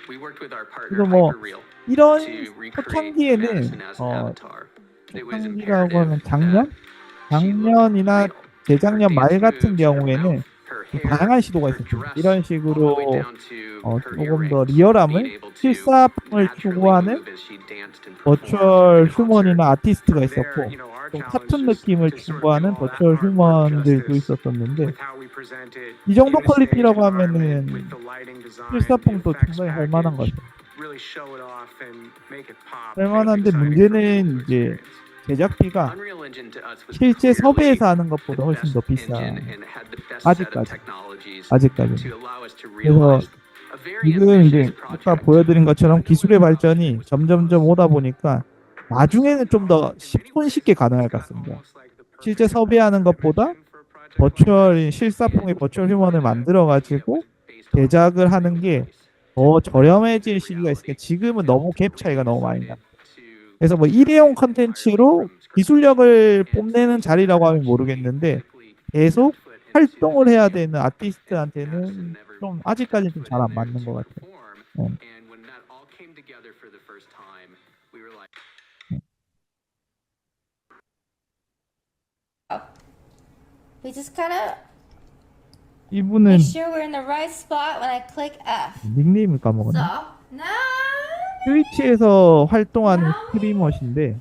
E: We worked with our partner
A: 그래서 뭐
E: Hyperreal
A: 이런
E: to recreate
A: 초창기에는
E: Madison as an avatar. It was
A: 초창기라고
E: imperative
A: 하면
E: that she look
A: 작년이나
E: real. Her
A: 재작년 말
E: dance
A: 같은
E: moves, her
A: 경우에는
E: mouth, her
A: 좀
E: hair,
A: 다양한 시도가
E: her
A: 있었죠.
E: dress,
A: 이런
E: all the way
A: 식으로
E: down to her
A: 조금 더
E: earrings, being
A: 리얼함을
E: able to
A: 실사풍을
E: naturally
A: 추구하는
E: move as she danced and
A: 버추얼
E: performed in concert.
A: 휴먼이나 아티스트가
E: From there,
A: 있었고
E: our
A: 좀
E: challenge
A: 카툰
E: is
A: 느낌을
E: to sort of do
A: 추구하는
E: all that
A: 버추얼
E: hard work
A: 휴먼들도
E: justice
A: 있었었는데
E: with how we present it
A: 이 정도
E: in the stage
A: 퀄리티라고
E: environment, with
A: 하면은
E: the lighting design, the
A: 실사풍도
E: effects
A: 충분히 할 만한
E: package,
A: 거죠.
E: really show it off and make it pop,
A: 할
E: make it
A: 만한데
E: exciting for people to
A: 문제는 이제
E: experience.
A: 제작비가
E: Unreal Engine to us was
A: 실제
E: clearly
A: 섭외해서 하는
E: the
A: 것보다 훨씬
E: best
A: 더
E: engine
A: 비싸.
E: and had the best set of
A: 아직까지.
E: technologies
A: 아직까지는.
E: to allow us to
A: 그래서
E: realize a very
A: 지금 이제
E: ambitious
A: 아까
E: project.
A: 보여드린 것처럼 기술의 발전이 점점점 오다 보니까 나중에는 좀 더 손쉽게 가능할 것 같습니다. 실제 섭외하는 것보다 버추얼 실사풍의 버추얼 휴먼을 만들어 가지고 제작을 하는 게 더 저렴해질 시기가 있으니까 지금은 너무 갭 차이가 너무 많이 납니다. 그래서 뭐 일회용 컨텐츠로 기술력을 뽐내는 자리라고 하면 모르겠는데 계속 활동을 해야 되는 아티스트한테는 좀 아직까지는 좀 잘 안 맞는 것 같아요. 네.
E: And when that all came together for the first time, we were like,
C: We just kind of
A: 이분은
C: make sure we're in the right spot when I click F.
A: 닉네임을
C: So,
A: 까먹었네.
C: now
A: 트위치에서 활동하는 스트리머신데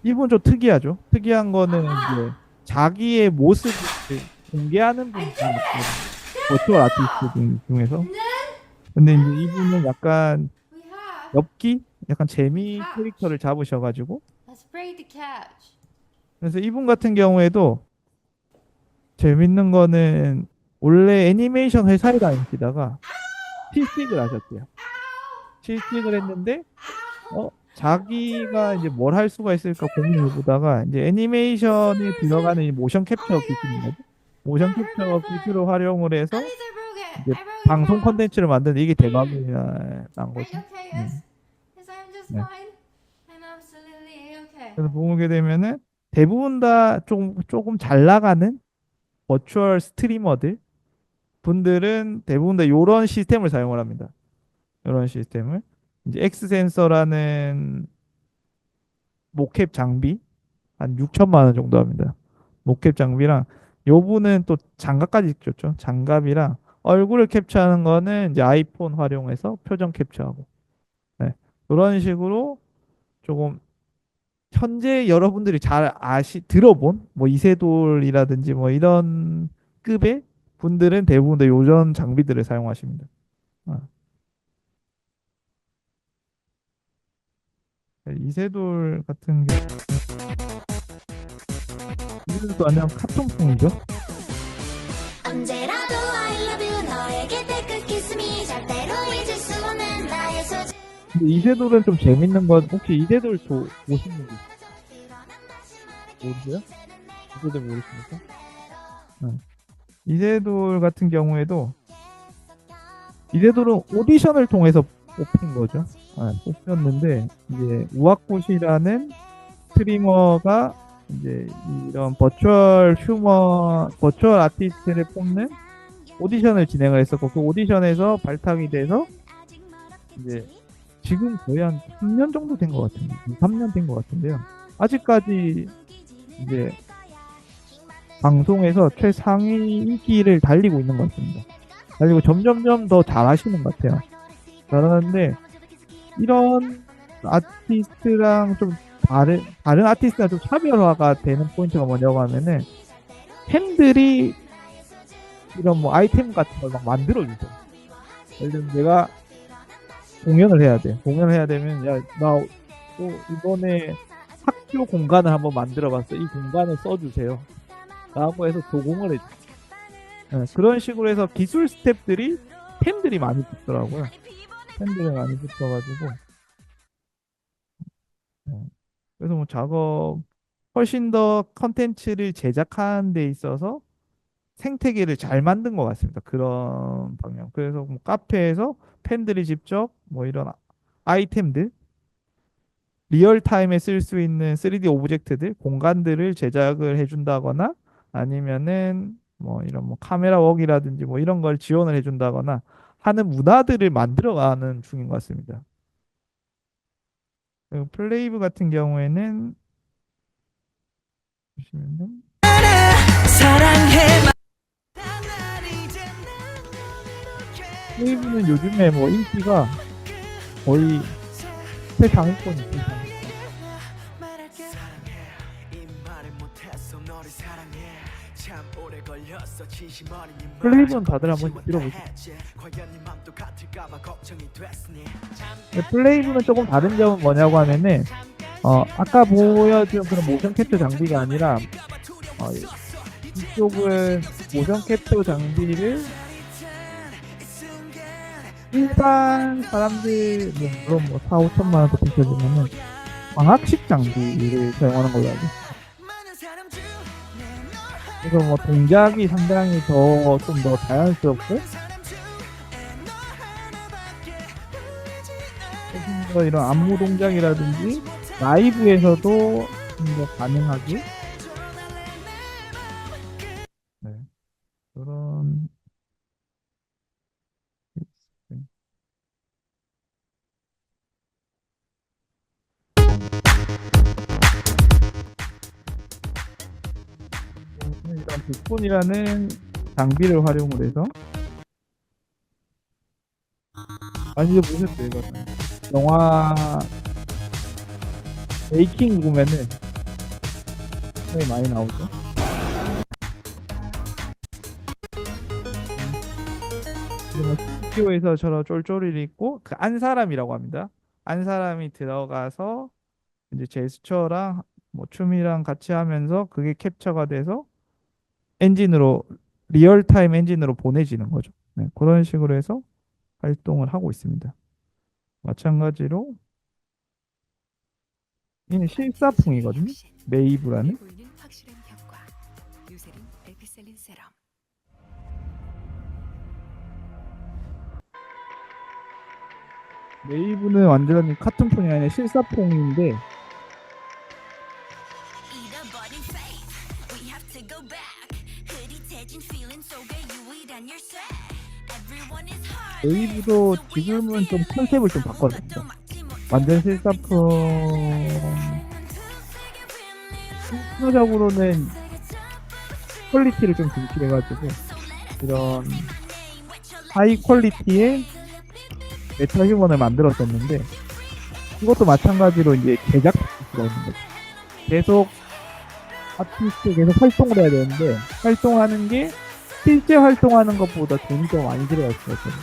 A: 이분 좀 특이하죠. 특이한 거는 이제 자기의 모습을 공개하는 분이 버추얼 아티스트 중에서 근데 이제 이분은 약간
C: we have.
A: 엽기, 약간 재미 캐릭터를 잡으셔가지고
C: Let's break the couch.
A: 그래서 이분 같은 경우에도 재밌는 거는 원래 애니메이션 회사에 다니시다가 실직을 하셨대요. 실직을 했는데 자기가 이제 뭘 할 수가 있을까 고민을 해보다가 이제 애니메이션에 들어가는 이 모션 캡처 기술인가요? 모션 캡처 기술을 활용을 해서
C: These are broken.
A: 이제
C: I broke
A: 방송
C: it.
A: 콘텐츠를 만드는 이게 대박이 난
C: Are
A: 거죠.
C: you okay? Yes. Yes, I'm just
A: 네.
C: fine. I'm absolutely okay.
A: 그래서 보게 되면은 대부분 다 조금 잘 나가는 버추얼 스트리머들 분들은 대부분 다 이런 시스템을 사용을 합니다. 이런 시스템을 이제 엑스센서라는 모캡 장비 한 6천만 원 정도 합니다. 모캡 장비랑 요분은 또 장갑까지 줬죠. 장갑이랑 얼굴을 캡처하는 거는 이제 아이폰 활용해서 표정 캡처하고 네. 그런 식으로 조금 현재 여러분들이 잘 들어본 뭐 이세돌이라든지 뭐 이런 급의 분들은 대부분 다 요전 장비들을 사용하십니다. 아, 이세돌 같은 경우 이세돌도 완전 카통풍이죠.
C: 언제라도 I love you 너에게 댓글 키스미 절대로 잊을 수 없는 나의 소중
A: 근데 이세돌은 좀 재밌는 건 혹시 이세돌 보시는 분 모르세요? 이세돌 모르십니까? 응. 이세돌 같은 경우에도 이세돌은 오디션을 통해서 뽑힌 거죠. 뽑혔는데 이제 우아꽃이라는 스트리머가 이제 이런 버추얼 아티스트를 뽑는 오디션을 진행을 했었고 그 오디션에서 발탁이 돼서 이제 지금 거의 한 3년 정도 된 것 같은데 3년 된 것 같은데요. 아직까지 이제 방송에서 최상위 인기를 달리고 있는 것 같습니다. 달리고 점점점 더 잘하시는 것 같아요. 잘하는데 이런 아티스트랑 좀 다른 아티스트랑 좀 차별화가 되는 포인트가 뭐냐고 하면은 팬들이 이런 뭐 아이템 같은 걸 막 만들어주죠. 예를 들면 내가 공연을 해야 돼. 공연을 해야 되면 야, 나 또 이번에 학교 공간을 한번 만들어봤어. 이 공간을 써주세요. 라고 해서 도공을 해줘. 네, 그런 식으로 해서 기술 스태프들이 팬들이 많이 붙더라고요. 팬들이 많이 붙어가지고 그래서 뭐 작업 훨씬 더 컨텐츠를 제작하는 데 있어서 생태계를 잘 만든 것 같습니다. 그런 방향. 그래서 뭐 카페에서 팬들이 직접 뭐 이런 아이템들 리얼타임에 쓸 수 있는 3D 오브젝트들 공간들을 제작을 해준다거나 아니면은 뭐 이런 뭐 카메라 웍이라든지 뭐 이런 걸 지원을 해준다거나 하는 문화들을 만들어가는 중인 것 같습니다. 그리고 플레이브 같은 경우에는 보시면은 플레이브는 요즘에 뭐 인기가 거의 최상위권이죠. 플레이브는 다들 한번 들어보시죠. 플레이브는 조금 다른 점은 뭐냐고 하면은 아까 보여준 그런 모션 캡처 장비가 아니라 이쪽은 모션 캡처 장비를 일반 사람들 물론 뭐 4, 5천만 원 더 비싸지만은 광학식 장비를 사용하는 걸로 알고 있어요. 그래서 뭐 동작이 상당히 좀 더 자연스럽고 훨씬 더 이런 안무 동작이라든지 라이브에서도 좀 더 가능하게 그런 이런 빅폰이라는 장비를 활용을 해서 많이들 보셨죠 이거 영화 메이킹 보면은 굉장히 많이 나오죠. 그리고 스튜디오에서 저런 쫄쫄이를 입고 그 안 사람이라고 합니다. 안 사람이 들어가서 이제 제스처랑 뭐 춤이랑 같이 하면서 그게 캡처가 돼서 엔진으로 리얼타임 엔진으로 보내지는 거죠. 네, 그런 식으로 해서 활동을 하고 있습니다. 마찬가지로 이는 실사풍이거든요. 메이브라는 메이브는 완전히 카툰폰이 아니라 실사풍인데 메이브도 지금은 좀 컨셉을 좀 바꿨습니다. 완전 실사품 순서적으로는 퀄리티를 좀 중시해가지고 이런 하이 퀄리티의 메타 휴먼을 만들었었는데 이것도 마찬가지로 이제 제작 기수가 있는 거죠. 계속 아티스트 계속 활동을 해야 되는데 활동하는 게 실제 활동하는 것보다 돈이 더 많이 들어갔어요. 저는.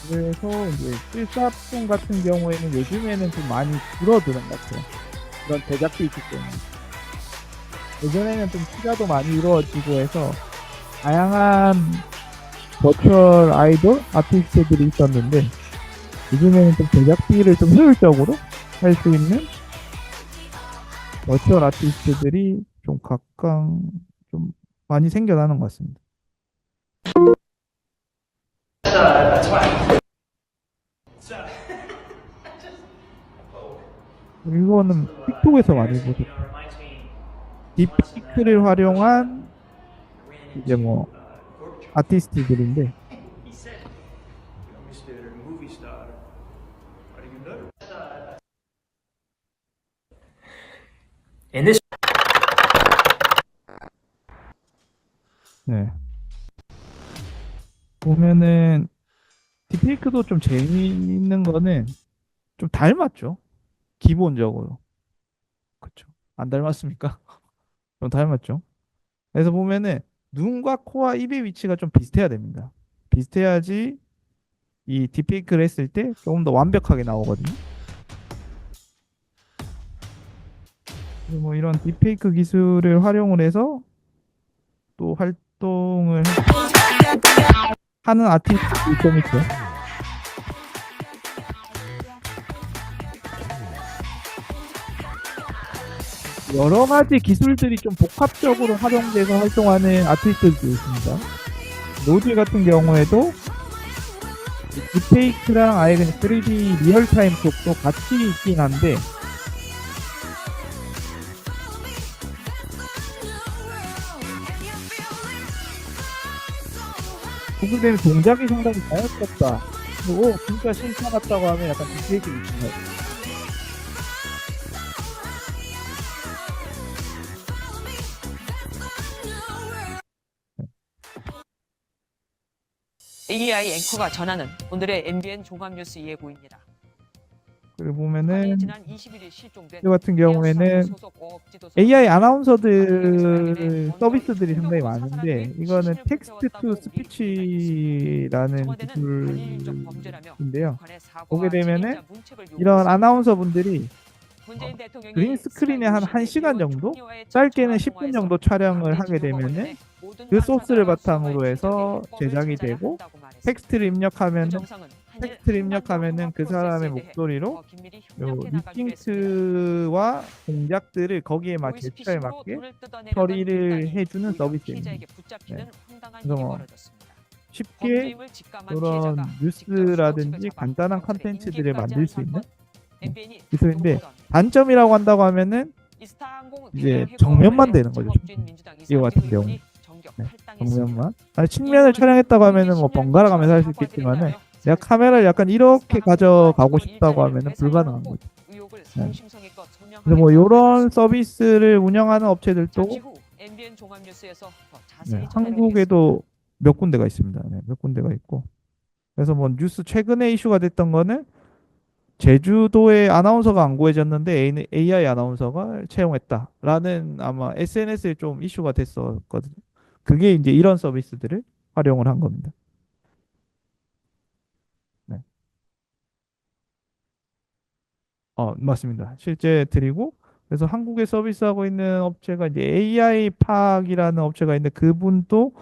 A: 그래서 이제 필사품 같은 경우에는 요즘에는 좀 많이 줄어드는 것 같아요. 그런 제작비 있기 때문에. 예전에는 좀 투자도 많이 이루어지고 해서 다양한 버추얼 아이돌 아티스트들이 있었는데 요즘에는 좀 제작비를 좀 효율적으로 할 수 있는 버추얼 아티스트들이 좀 각각 좀 많이 생겨나는 것 같습니다. 이거는 틱톡에서 많이 보죠. 딥피크를 활용한 이제 뭐 아티스트들인데 네. 보면은 딥페이크도 좀 재미있는 거는 좀 닮았죠. 기본적으로. 그쵸. 안 닮았습니까? 좀 닮았죠. 그래서 보면은 눈과 코와 입의 위치가 좀 비슷해야 됩니다. 비슷해야지 이 딥페이크를 했을 때 조금 더 완벽하게 나오거든요. 그리고 뭐 이런 딥페이크 기술을 활용을 해서 또 활동을 하는 아티스트도 좀 있죠. 여러 가지 기술들이 좀 복합적으로 활용돼서 활동하는 아티스트들도 있습니다. 로즈 같은 경우에도 딥페이크랑 아예 그냥 3D 리얼타임 쪽도 같이 있긴 한데 구글되는 동작이 상당히 자연스럽다. 그리고 진짜 실사 같다고 하면 약간 딥페이크 느낌이에요.
F: AI 앵커가 전하는 오늘의 MBN 종합뉴스 예고입니다.
A: 그리고 보면은
F: 지난 21일 실종된
A: 이 같은 경우에는
F: 소속 어업지도사
A: AI 아나운서들 서비스들이 상당히 많은데 이거는 텍스트 투 스피치라는 기술인데요. 보게 되면은 이런 아나운서 분들이 그린 스크린에 한 1시간 정도, 짧게는 10분 정도 촬영을 하게 되면은 그 소스를 바탕으로 해서 제작이 되고 텍스트를 입력하면은 그 사람의 목소리로 요 립싱크와 동작들을 거기에 제스처에 맞게 처리를 해주는 서비스입니다. 네. 그래서 뭐 쉽게 그런 뉴스라든지 간단한 컨텐츠들을 만들 수 있는 기술인데 단점이라고 한다고 하면은 이제 정면만 되는 거죠. 이거 같은 경우. 네, 정면만. 측면을 촬영했다고 하면은 뭐 번갈아 가면서 할 수 있겠지만은 내가 카메라를 약간 이렇게 가져가고 싶다고 하면은 불가능한 거죠. 네. 그래서 뭐 이런 서비스를 운영하는 업체들도 네, 한국에도 몇 군데가 있습니다. 네, 몇 군데가 있고. 그래서 뭐 뉴스 최근에 이슈가 됐던 거는 제주도에 아나운서가 안 구해졌는데 AI 아나운서가 채용했다라는 아마 SNS에 좀 이슈가 됐었거든요. 그게 이제 이런 서비스들을 활용을 한 겁니다. 네. 맞습니다. 실제 드리고 그래서 한국에 서비스하고 있는 업체가 이제 AI 파악이라는 업체가 있는데 그분도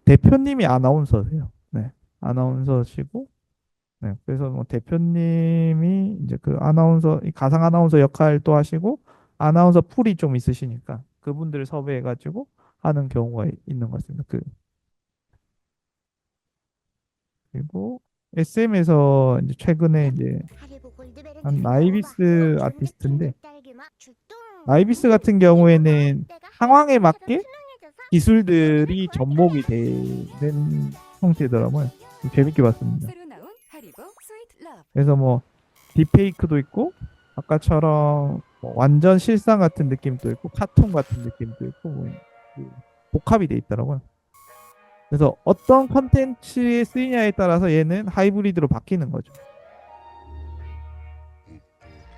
A: 대표님이 아나운서세요. 네. 아나운서시고 네. 그래서 뭐 대표님이 이제 그 아나운서 이 가상 아나운서 역할도 하시고 아나운서 풀이 좀 있으시니까 그분들을 섭외해 가지고 하는 경우가 있는 것 같습니다. 그리고 SM에서 이제 최근에 이제 한 나이비스 아티스트인데 나이비스 같은 경우에는 상황에 맞게 기술들이 접목이 되는 형태더라고요. 좀 재밌게 봤습니다. 그래서 뭐 딥페이크도 있고 아까처럼 뭐 완전 실상 같은 느낌도 있고 카툰 같은 느낌도 있고 뭐 복합이 돼 있더라고요. 그래서 어떤 컨텐츠에 쓰이냐에 따라서 얘는 하이브리드로 바뀌는 거죠.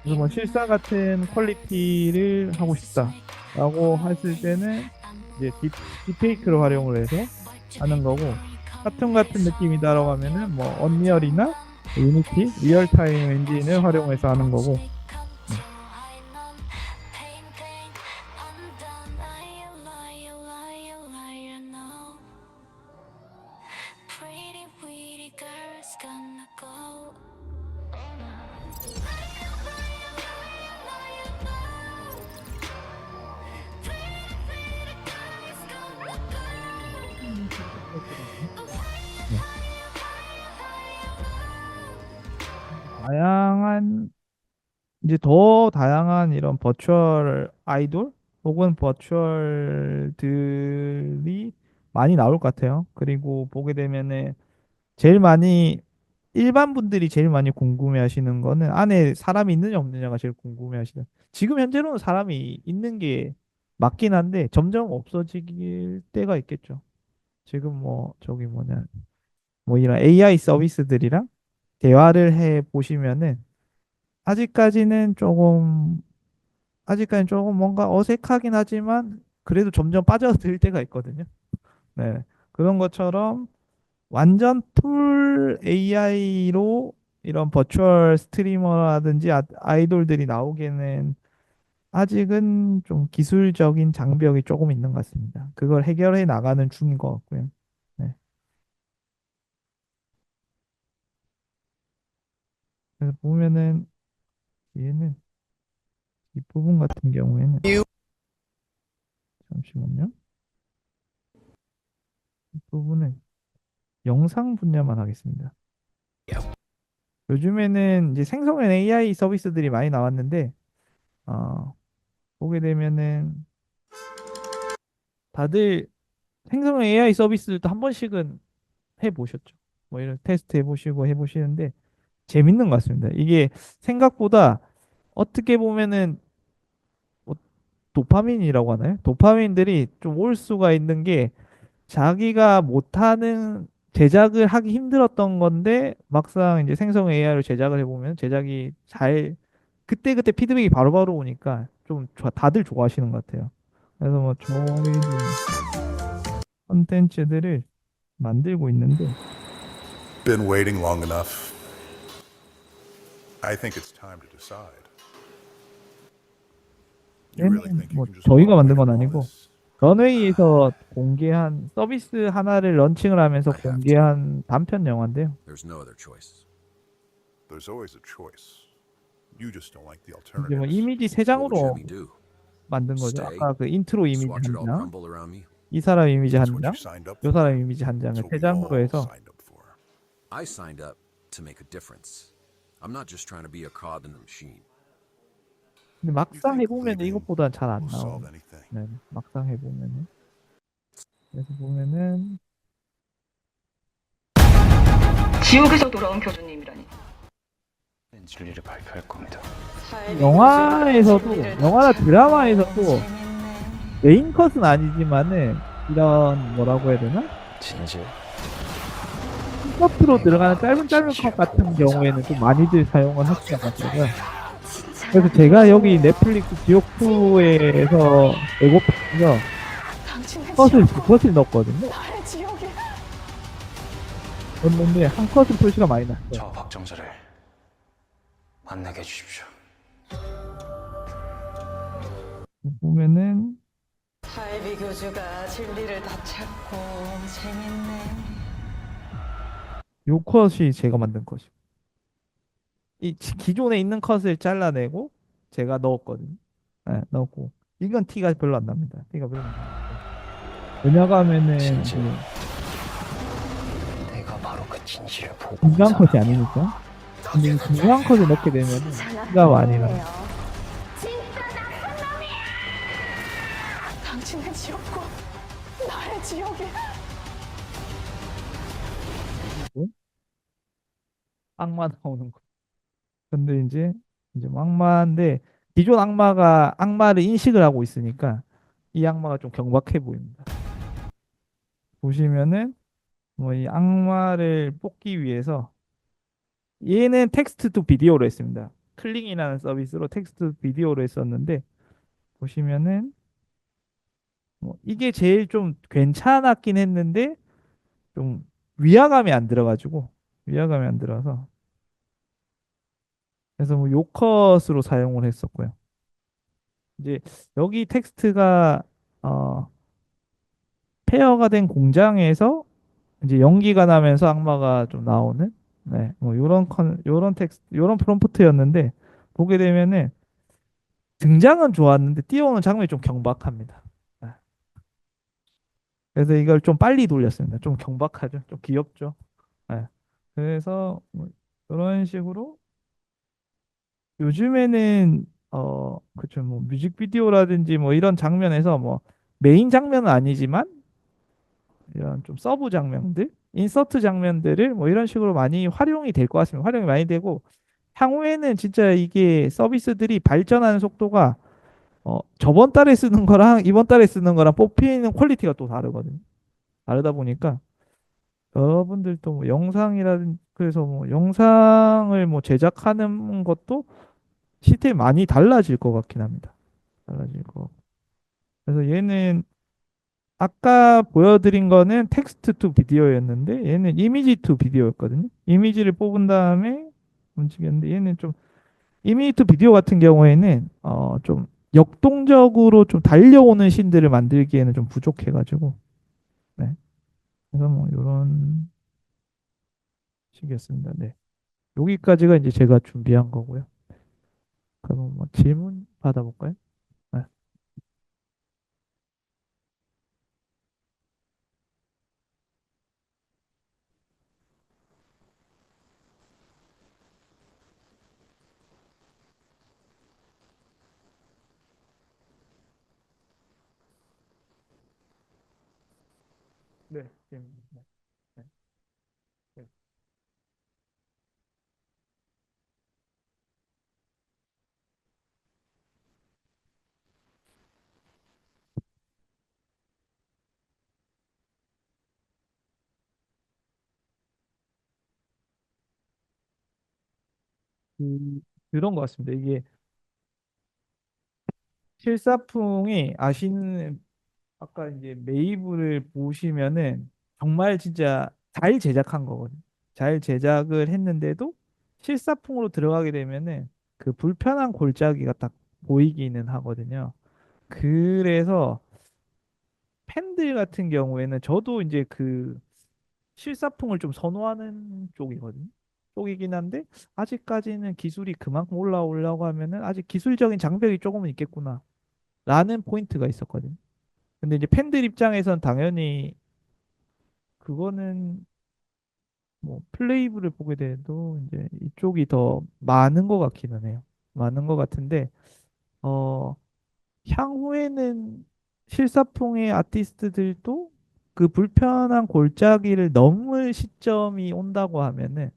A: 그래서 뭐 실사 같은 퀄리티를 하고 싶다라고 했을 때는 이제 딥페이크를 활용을 해서 하는 거고, 카툰 같은 느낌이다라고 하면은 뭐 언리얼이나 유니티, 리얼타임 엔진을 활용해서 하는 거고. 다양한, 이제 더 다양한 이런 버추얼 아이돌 혹은 버추얼들이 많이 나올 것 같아요. 그리고 보게 되면은 제일 많이, 일반 분들이 제일 많이 궁금해 하시는 거는 안에 사람이 있느냐 없느냐가 제일 궁금해 하시는. 지금 현재로는 사람이 있는 게 맞긴 한데 점점 없어질 때가 있겠죠. 지금 뭐 저기 뭐냐, 뭐 이런 AI 서비스들이랑 대화를 해 보시면은 아직까지는 조금 아직까지는 조금 뭔가 어색하긴 하지만 그래도 점점 빠져들 때가 있거든요. 네. 그런 것처럼 완전 풀 AI로 이런 버추얼 스트리머라든지 아이돌들이 나오기에는 아직은 좀 기술적인 장벽이 조금 있는 것 같습니다. 그걸 해결해 나가는 중인 것 같고요. 네. 그래서 보면은 얘는 이 부분 같은 경우에는, 잠시만요. 이 부분은 영상 분야만 하겠습니다. 요즘에는 이제 생성형 AI 서비스들이 많이 나왔는데, 어, 보게 되면은 다들 생성형 AI 서비스들도 한 번씩은 해보셨죠. 뭐 이런 테스트 해보시고 해보시는데 재밌는 것 같습니다. 이게 생각보다 어떻게 보면은 뭐 도파민이라고 하나요? 도파민들이 좀 올 수가 있는 게, 자기가 못하는 제작을 하기 힘들었던 건데 막상 이제 생성 AI로 제작을 해보면 제작이 잘, 그때그때 피드백이 바로바로 오니까 좀 다들 좋아하시는 것 같아요. 그래서 뭐 저희도 컨텐츠들을 만들고 있는데,
G: Been waiting long enough. I think it's time to decide. You really
A: 얘는
G: think you
A: 뭐
G: can just
A: 저희가
G: walk away
A: 만든 건
G: from all
A: 아니고
G: this?
A: 런웨이에서 공개한 서비스 하나를 런칭을 하면서
H: I have to.
A: 공개한 단편 영화인데요.
H: There's no other choice.
G: There's always a choice. You just don't like the
A: 이제 뭐
G: alternatives.
A: 이미지 세
H: What would you have
A: 장으로
H: me do?
A: 만든 거죠.
H: Stay?
A: 아까 그 인트로
H: Just
A: 이미지
H: watch
A: 한
H: it all
A: 장,
H: crumble around me?
A: 이 사람 이미지 한
G: That's what
A: 장,
G: you signed up
A: 요
G: for.
A: 사람 이미지 한 장을
G: That's what
A: 세
G: we
A: 장으로
G: all
A: 해서.
G: signed up for.
H: I signed up to make a difference. I'm not just trying to be a cog in the machine.
A: 근데 막상 해보면 이것보다 잘 안
G: Will solve
A: 나와요.
G: anything.
A: 네, 막상 해보면은. 그래서 보면은
F: 지옥에서 돌아온 교주님이라니.
I: 진리를 발표할 겁니다.
A: 영화에서도, 영화나 드라마에서도 메인 컷은 아니지만은 이런 뭐라고 해야 되나?
I: 진실.
A: 컷으로 들어가는 짧은 컷 같은 경우에는 좀 많이들 사용을 하시는 것 같아요. 그래서 제가 여기 넷플릭스 지옥2에서 예고편에서 컷을 넣었거든요. 넣었는데 한 컷은 표시가 많이 났어요.
I: 저 박정서를 만나게 해주십시오.
A: 보면은
F: 할비 교주가 진리를 다 찾고 재밌네.
A: 요 컷이 제가 만든 컷이고, 이 기존에 있는 컷을 잘라내고 제가 넣었거든요. 네, 넣었고 이건 티가 별로 안 납니다. 티가 별로 안 납니다. 왜냐가 하면은
I: 진실.
A: 그
I: 내가 바로 그 진실을 보고
A: 중요한 컷이 아니니까. 근데 이 중요한 컷을 넣게 되면 티가 많이 나요.
B: 당신은 지옥고 나의 지옥이.
A: 악마 나오는 거. 근데 이제 악마인데 기존 악마가 악마를 인식을 하고 있으니까 이 악마가 좀 경박해 보입니다. 보시면은 뭐 이 악마를 뽑기 위해서 얘는 텍스트 투 비디오로 했습니다. 클링이라는 서비스로 텍스트 투 비디오로 했었는데 보시면은 뭐 이게 제일 좀 괜찮았긴 했는데 좀 위화감이 안 들어가지고 위화감이 안 들어서 그래서 뭐 요컷으로 사용을 했었고요. 이제 여기 텍스트가 어 페어가 된 공장에서 이제 연기가 나면서 악마가 좀 나오는 네, 뭐 요런 텍스트 요런 프롬프트였는데 보게 되면은 등장은 좋았는데 뛰어오는 장면이 좀 경박합니다. 네. 그래서 이걸 좀 빨리 돌렸습니다. 좀 경박하죠. 좀 귀엽죠. 네. 그래서 뭐 이런 식으로 요즘에는 그쵸 뭐 뮤직비디오라든지 뭐 이런 장면에서 뭐 메인 장면은 아니지만 이런 좀 서브 장면들, 인서트 장면들을 뭐 이런 식으로 많이 활용이 될 것 같습니다. 활용이 많이 되고 향후에는 진짜 이게 서비스들이 발전하는 속도가 저번 달에 쓰는 거랑 이번 달에 쓰는 거랑 뽑히는 퀄리티가 또 다르거든요. 다르다 보니까 여러분들도 뭐 영상이라든 그래서 뭐 영상을 뭐 제작하는 것도 시스템이 많이 달라질 것 같긴 합니다. 달라질 거. 그래서 얘는 아까 보여드린 거는 텍스트 투 비디오였는데 얘는 이미지 투 비디오였거든요. 이미지를 뽑은 다음에 움직였는데 얘는 좀 이미지 투 비디오 같은 경우에는 좀 역동적으로 좀 달려오는 씬들을 만들기에는 좀 부족해가지고 네. 그래서 뭐 이런 식이었습니다. 네. 여기까지가 이제 제가 준비한 거고요. 그럼 뭐 질문 받아볼까요? 네. 네. 질문. 네. 네. 네. 그런 것 같습니다. 이게 실사풍이 아시는 아까 이제 메이브를 보시면은 정말 진짜 잘 제작한 거거든요. 잘 제작을 했는데도 실사풍으로 들어가게 되면은 그 불편한 골짜기가 딱 보이기는 하거든요. 그래서 팬들 같은 경우에는 저도 이제 그 실사풍을 좀 선호하는 쪽이거든요. 쪽이긴 한데 아직까지는 기술이 그만큼 올라오려고 하면은 아직 기술적인 장벽이 조금은 있겠구나 라는 포인트가 있었거든요. 근데 이제 팬들 입장에선 당연히 그거는 뭐 플레이브를 보게 돼도 이제 이쪽이 더 많은 것 같기는 해요. 많은 것 같은데 어 향후에는 실사풍의 아티스트들도 그 불편한 골짜기를 넘을 시점이 온다고 하면은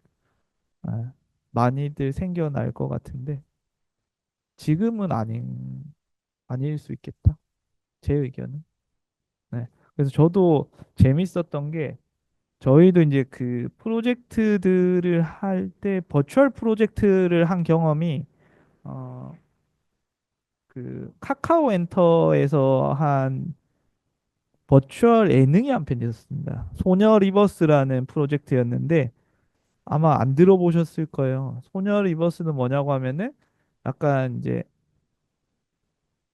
A: 아, 많이들 생겨날 것 같은데 지금은 아닐 수 있겠다. 제 의견은. 네. 그래서 저도 재밌었던 게 저희도 이제 그 프로젝트들을 할 때 버추얼 프로젝트를 한 경험이 어, 그 카카오 엔터에서 한 버추얼 예능이 한 편 있었습니다. 소녀 리버스라는 프로젝트였는데 아마 안 들어보셨을 거예요. 소녀 리버스는 뭐냐고 하면은 약간 이제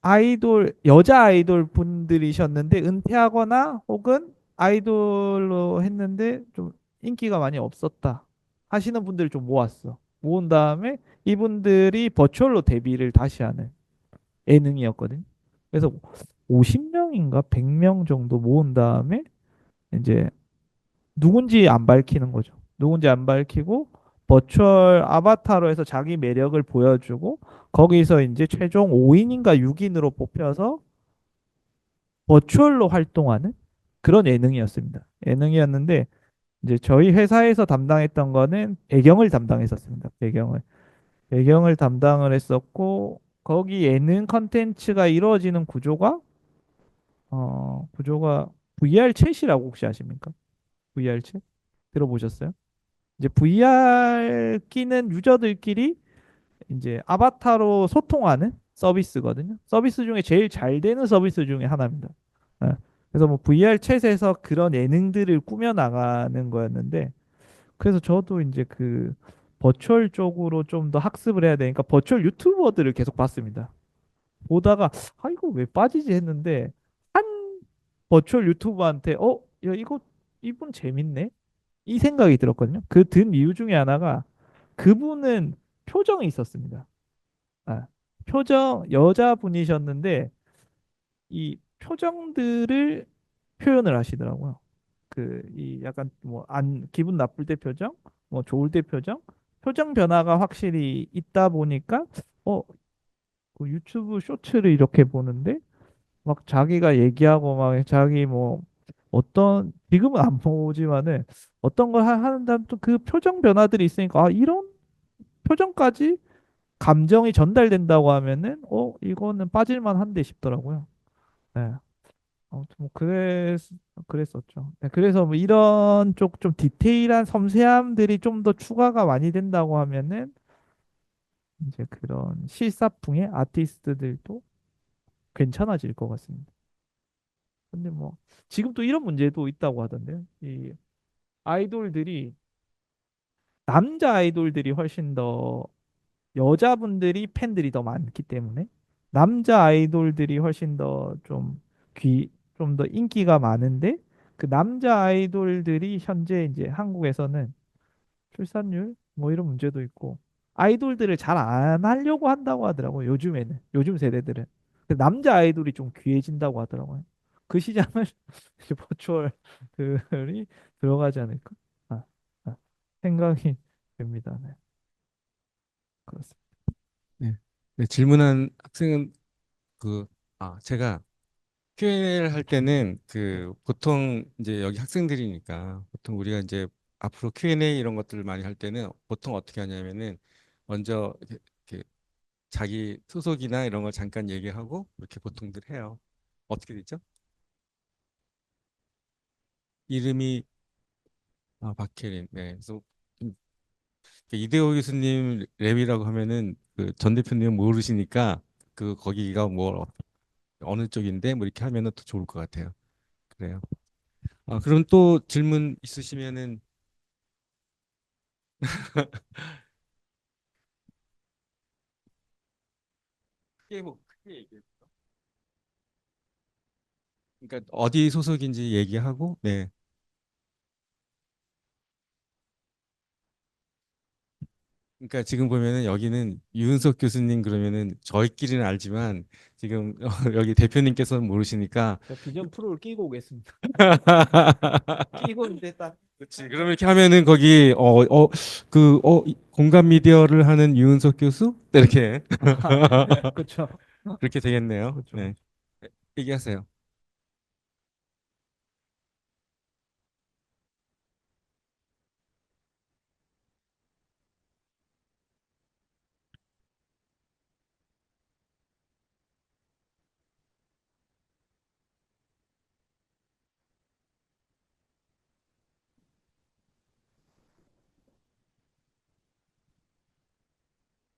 A: 아이돌 여자 아이돌 분들이셨는데 은퇴하거나 혹은 아이돌로 했는데 좀 인기가 많이 없었다 하시는 분들을 좀 모았어. 모은 다음에 이분들이 버추얼로 데뷔를 다시 하는 예능이었거든. 그래서 50명인가 100명 정도 모은 다음에 이제 누군지 안 밝히는 거죠. 누군지 안 밝히고 버추얼 아바타로 해서 자기 매력을 보여주고 거기서 이제 최종 5인인가 6인으로 뽑혀서 버추얼로 활동하는 그런 예능이었습니다. 예능이었는데 이제 저희 회사에서 담당했던 거는 배경을 담당했었습니다. 배경을 담당을 했었고 거기 예능 컨텐츠가 이루어지는 구조가 VR 챗이라고 혹시 아십니까? VR 챗 들어보셨어요? 이제 VR 끼는 유저들끼리 이제 아바타로 소통하는 서비스거든요. 서비스 중에 제일 잘 되는 서비스 중에 하나입니다. 예. 그래서 뭐 VR 챗에서 그런 예능들을 꾸며 나가는 거였는데, 그래서 저도 이제 그 버추얼 쪽으로 좀 더 학습을 해야 되니까 버추얼 유튜버들을 계속 봤습니다. 보다가 아 이거 왜 빠지지 했는데 한 버추얼 유튜버한테 야 이거 이분 재밌네 이 생각이 들었거든요. 그 든 이유 중에 하나가 그분은 표정이 있었습니다. 아, 표정 여자분이셨는데 이 표정들을 표현을 하시더라고요. 그 이 약간 뭐 안 기분 나쁠 때 표정, 뭐 좋을 때 표정, 표정 변화가 확실히 있다 보니까 어, 그 유튜브 쇼츠를 이렇게 보는데 막 자기가 얘기하고 막 자기 뭐 어떤 지금은 안 보지만은 어떤 걸 하는 다음 또 그 표정 변화들이 있으니까 아 이런 표정까지 감정이 전달된다고 하면은 이거는 빠질만 한데 싶더라고요. 네. 아무튼 뭐 그랬었죠. 네, 그래서 뭐 이런 쪽 좀 디테일한 섬세함들이 좀 더 추가가 많이 된다고 하면은 이제 그런 실사풍의 아티스트들도 괜찮아질 것 같습니다. 근데 뭐 지금 또 이런 문제도 있다고 하던데요. 이 아이돌들이 남자 아이돌들이 훨씬 더 여자분들이 팬들이 더 많기 때문에 남자 아이돌들이 훨씬 더 좀 더 인기가 많은데 그 남자 아이돌들이 현재 이제 한국에서는 출산율 뭐 이런 문제도 있고 아이돌들을 잘 안 하려고 한다고 하더라고요. 요즘에는 요즘 세대들은 그 남자 아이돌이 좀 귀해진다고 하더라고요. 그 시장을 이제 버추얼들이 들어가지 않을까? 아, 아, 생각이 됩니다. 네, 그렇습니다.
J: 네. 네, 질문한 학생은 그, 제가 Q&A를 할 때는 그 보통 이제 여기 학생들이니까 보통 우리가 이제 앞으로 Q&A 이런 것들을 많이 할 때는 보통 어떻게 하냐면은 먼저 이렇게 자기 소속이나 이런 걸 잠깐 얘기하고 이렇게 보통들 해요. 어떻게 되죠? 이름이 박혜린. 네. 그래서 이대호 교수님 랩이라고 하면은 그 전 대표님 모르시니까 그 거기가 뭐 어느 쪽인데 뭐 이렇게 하면은 더 좋을 것 같아요. 그래요. 그럼 또 질문 있으시면은 크게 얘기해. 그러니까 어디 소속인지 얘기하고, 네. 그러니까 지금 보면은 여기는 유은석 교수님 그러면은 저희끼리는 알지만 지금 여기 대표님께서는 모르시니까.
A: 제가 비전 프로를 끼고 오겠습니다. 끼고 이제 딱
J: 그렇지. 그러면 이렇게 하면은 거기 공감 미디어를 하는 유은석 교수 네, 이렇게
A: 그렇죠.
J: 그렇게 되겠네요.
A: 그렇죠.
J: 네. 얘기하세요.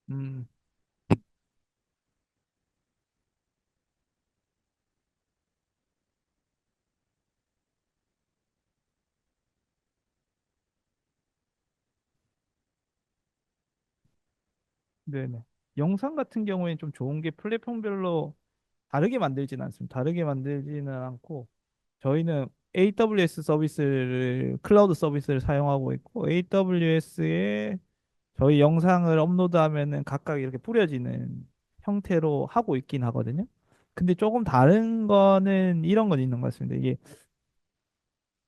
A: 음, 네네. 영상 같은 경우에는 좀 좋은 게 플랫폼별로 다르게 만들지는 않습니다. 다르게 만들지는 않고 저희는 AWS 서비스를 클라우드 서비스를 사용하고 있고 AWS에 저희 영상을 업로드하면은 각각 이렇게 뿌려지는 형태로 하고 있긴 하거든요. 근데 조금 다른 거는 이런 건 있는 것 같습니다. 이게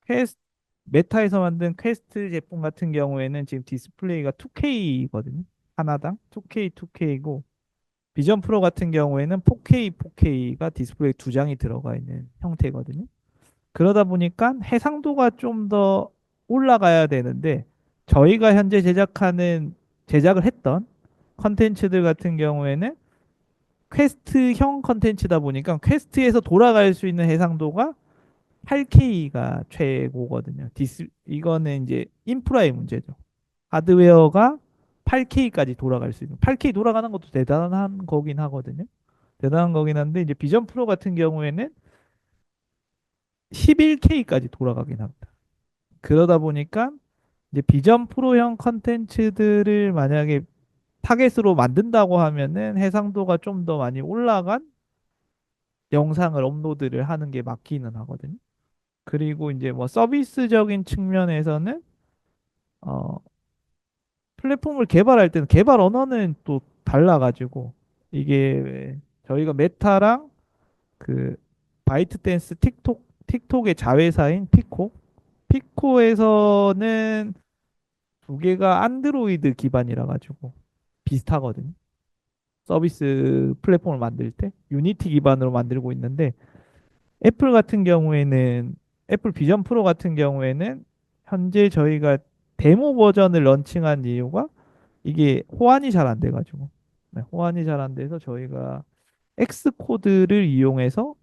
A: 퀘스트 메타에서 만든 퀘스트 제품 같은 경우에는 지금 디스플레이가 2K거든요. 하나당 2K 2K고 비전 프로 같은 경우에는 4K 4K가 디스플레이 두 장이 들어가 있는 형태거든요. 그러다 보니까 해상도가 좀 더 올라가야 되는데 저희가 현재 제작을 했던 컨텐츠들 같은 경우에는 퀘스트형 컨텐츠다 보니까 퀘스트에서 돌아갈 수 있는 해상도가 8K가 최고거든요. 이거는 이제 인프라의 문제죠. 하드웨어가 8K까지 돌아갈 수 있는 8K 돌아가는 것도 대단한 거긴 하거든요. 대단한 거긴 한데 이제 비전 프로 같은 경우에는 11K까지 돌아가긴 합니다. 그러다 보니까 이제 비전 프로형 컨텐츠들을 만약에 타겟으로 만든다고 하면은 해상도가 좀 더 많이 올라간 영상을 업로드를 하는 게 맞기는 하거든요. 그리고 이제 뭐 서비스적인 측면에서는 어 플랫폼을 개발할 때는 개발 언어는 또 달라가지고 이게 저희가 메타랑 그 바이트댄스 틱톡의 자회사인 피코에서는 두 개가 안드로이드 기반이라 가지고 비슷하거든요. 서비스 플랫폼을 만들 때 유니티 기반으로 만들고 있는데 애플 같은 경우에는 애플 비전 프로 같은 경우에는 현재 저희가 데모 버전을 런칭한 이유가 이게 호환이 잘 안 돼가지고 네, 호환이 잘 안 돼서 저희가 X 코드를 이용해서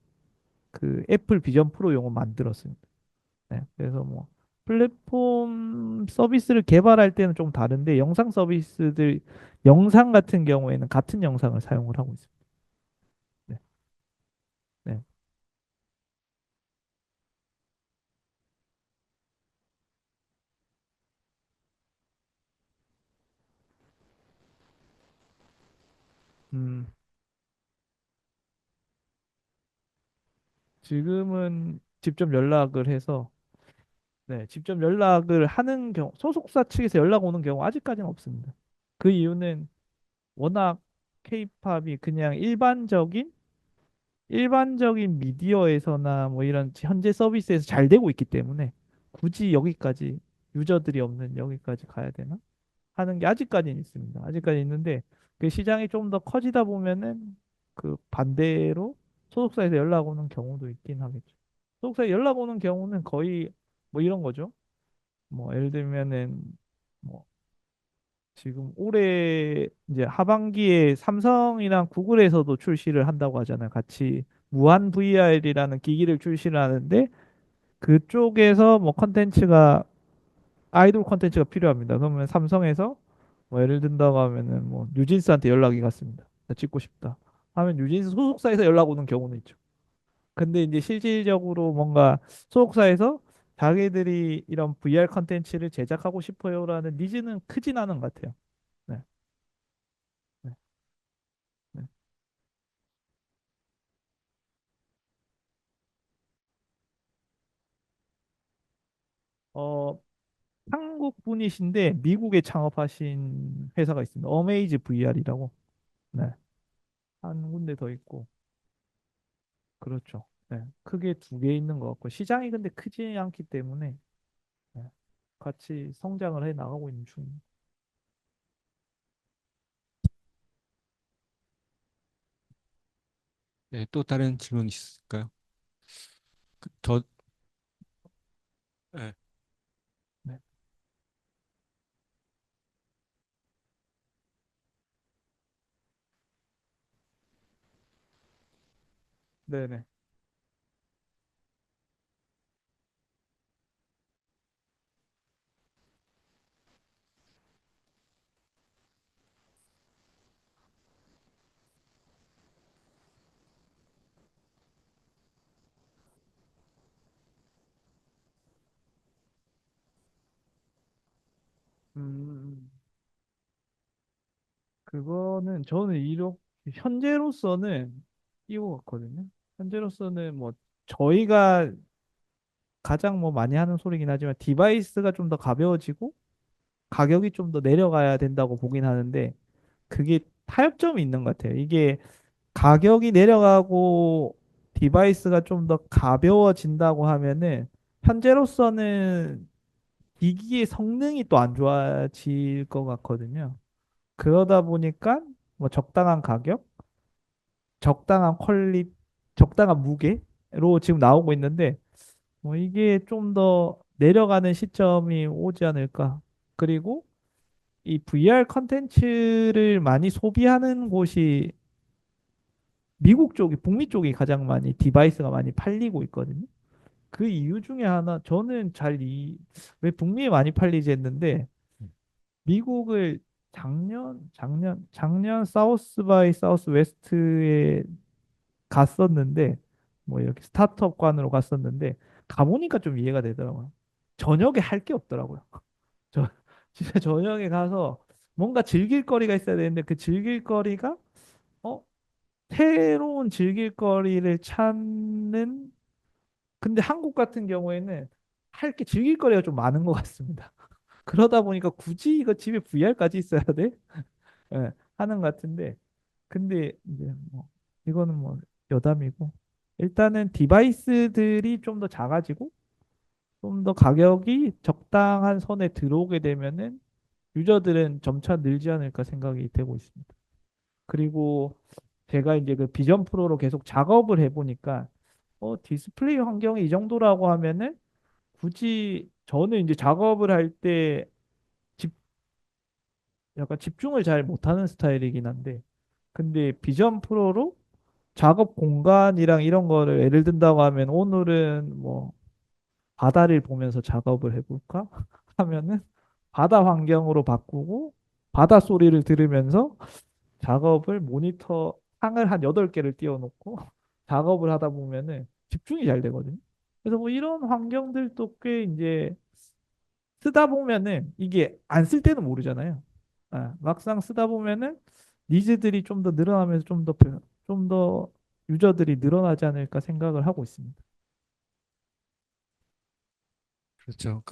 A: 그 애플 비전 프로용을 만들었습니다. 네, 그래서 뭐 플랫폼 서비스를 개발할 때는 좀 다른데 영상 서비스들 영상 같은 경우에는 같은 영상을 사용을 하고 있습니다. 네, 네. 음, 지금은 직접 연락을 해서 네, 직접 연락을 하는 경우 소속사 측에서 연락 오는 경우 아직까지는 없습니다. 그 이유는 워낙 케이팝이 그냥 일반적인 미디어에서나 뭐 이런 현재 서비스에서 잘 되고 있기 때문에 굳이 여기까지 유저들이 없는 여기까지 가야 되나 하는 게 아직까지는 있습니다. 아직까지 있는데 그 시장이 좀 더 커지다 보면은 그 반대로 소속사에서 연락 오는 경우도 있긴 하겠죠. 소속사에 연락 오는 경우는 거의 뭐 이런 거죠. 뭐 예를 들면은 뭐 지금 올해 이제 하반기에 삼성이랑 구글에서도 출시를 한다고 하잖아요. 같이 무한 VR이라는 기기를 출시를 하는데 그쪽에서 뭐 컨텐츠가 아이돌 컨텐츠가 필요합니다. 그러면 삼성에서 뭐 예를 든다고 하면은 뭐 뉴진스한테 연락이 갔습니다. 나 찍고 싶다. 하면 뉴진스 소속사에서 연락 오는 경우는 있죠. 근데 이제 실질적으로 뭔가 소속사에서 자기들이 이런 VR 컨텐츠를 제작하고 싶어요라는 니즈는 크진 않은 것 같아요. 네. 네. 네. 어, 한국 분이신데 미국에 창업하신 회사가 있습니다. 어메이즈 VR이라고. 네. 한 군데 더 있고. 그렇죠. 네. 크게 두 개 있는 것 같고 시장이 근데 크지 않기 때문에 네. 같이 성장을 해 나가고 있는 중입니다.
J: 네, 또 다른 질문 있을까요? 저, 네,
A: 네. 네네. 음, 그거는 저는 이렇게 현재로서는 이거 같거든요. 현재로서는 뭐 저희가 가장 뭐 많이 하는 소리긴 하지만 디바이스가 좀 더 가벼워지고 가격이 좀 더 내려가야 된다고 보긴 하는데 그게 타협점이 있는 것 같아요. 이게 가격이 내려가고 디바이스가 좀 더 가벼워진다고 하면은 현재로서는 기기의 성능이 또 안 좋아질 것 같거든요. 그러다 보니까 뭐 적당한 가격, 적당한 적당한 무게로 지금 나오고 있는데 뭐 이게 좀 더 내려가는 시점이 오지 않을까. 그리고 이 VR 컨텐츠를 많이 소비하는 곳이 미국 쪽이, 북미 쪽이 가장 많이 디바이스가 많이 팔리고 있거든요. 그 이유 중에 하나, 저는 왜 북미에 많이 팔리지 했는데, 미국을 작년 사우스 바이 사우스 웨스트에 갔었는데, 뭐 이렇게 스타트업관으로 갔었는데, 가보니까 좀 이해가 되더라고요. 저녁에 할 게 없더라고요. 저, 진짜 저녁에 가서 뭔가 즐길 거리가 있어야 되는데, 그 즐길 거리가, 어, 새로운 즐길 거리를 찾는, 근데 한국 같은 경우에는 즐길 거리가 좀 많은 것 같습니다. 그러다 보니까 굳이 이거 집에 VR까지 있어야 돼? 예, 하는 것 같은데. 근데 이제 뭐 이거는 뭐 여담이고, 일단은 디바이스들이 좀 더 작아지고 좀 더 가격이 적당한 선에 들어오게 되면은 유저들은 점차 늘지 않을까 생각이 되고 있습니다. 그리고 제가 이제 그 비전 프로로 계속 작업을 해보니까 디스플레이 환경이 이 정도라고 하면은 굳이 저는 이제 작업을 할 때 약간 집중을 잘 못하는 스타일이긴 한데, 근데 비전 프로로 작업 공간이랑 이런 거를 예를 든다고 하면, 오늘은 뭐 바다를 보면서 작업을 해볼까 하면은 바다 환경으로 바꾸고 바다 소리를 들으면서 작업을 모니터 창을 한 8개를 띄워놓고 작업을 하다 보면은 집중이 잘 되거든요. 그래서 뭐 이런 환경들도 꽤 이제 쓰다 보면은, 이게 안 쓸 때는 모르잖아요. 막상 쓰다 보면은 니즈들이 좀 더 늘어나면서 좀 더 유저들이 늘어나지 않을까 생각을 하고 있습니다.
J: 그렇죠.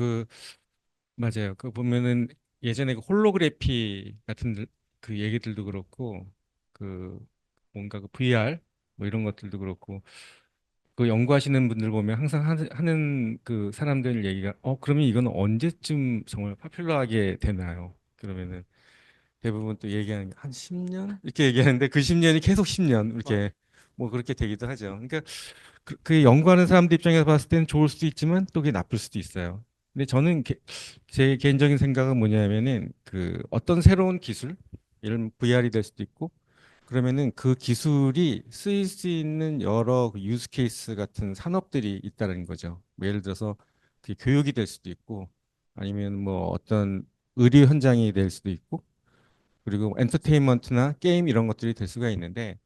J: 맞아요. 그 보면은 예전에 그 홀로그래피 같은 그 얘기들도 그렇고 그 뭔가 그 VR 뭐 이런 것들도 그렇고 그 연구하시는 분들 보면 항상 하는 그 사람들 얘기가 그러면 이건 언제쯤 정말 파퓰러하게 되나요? 그러면은 대부분 또 얘기하는 게 한 10년 이렇게 얘기하는데 그 10년이 계속 10년 이렇게 뭐 그렇게 되기도 하죠. 그러니까 그 연구하는 사람들 입장에서 봤을 때는 좋을 수도 있지만 또 그게 나쁠 수도 있어요. 근데 저는 제 개인적인 생각은 뭐냐면은 그 어떤 새로운 기술, 예를 들면 VR이 될 수도 있고 그러면은 그 기술이 쓰일 수 있는 여러 그 유즈 케이스 같은 산업들이 있다는 거죠. 뭐 예를 들어서 그 교육이 될 수도 있고 아니면 뭐 어떤 의료 현장이 될 수도 있고 그리고 엔터테인먼트나 게임 이런 것들이 될 수가 있는데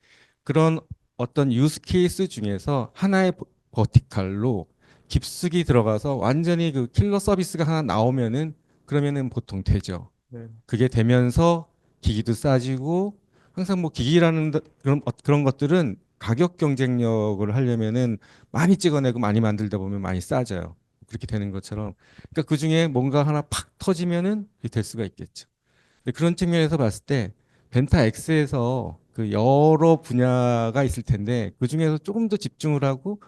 J: 그런 어떤 유스 케이스 중에서 하나의 버티칼로 깊숙이 들어가서 완전히 그 킬러 서비스가 하나 나오면은 그러면은 보통 되죠.
A: 네.
J: 그게 되면서 기기도 싸지고 항상 뭐 기기라는 그런 것들은 가격 경쟁력을 하려면은 많이 찍어내고 많이 만들다 보면 많이 싸져요. 그렇게 되는 것처럼 그러니까 그 중에 뭔가 하나 팍 터지면은 그게 될 수가 있겠죠. 근데 그런 측면에서 봤을 때 벤타 X에서 그 여러 분야가 있을 텐데 그 중에서 조금 더 집중을 하고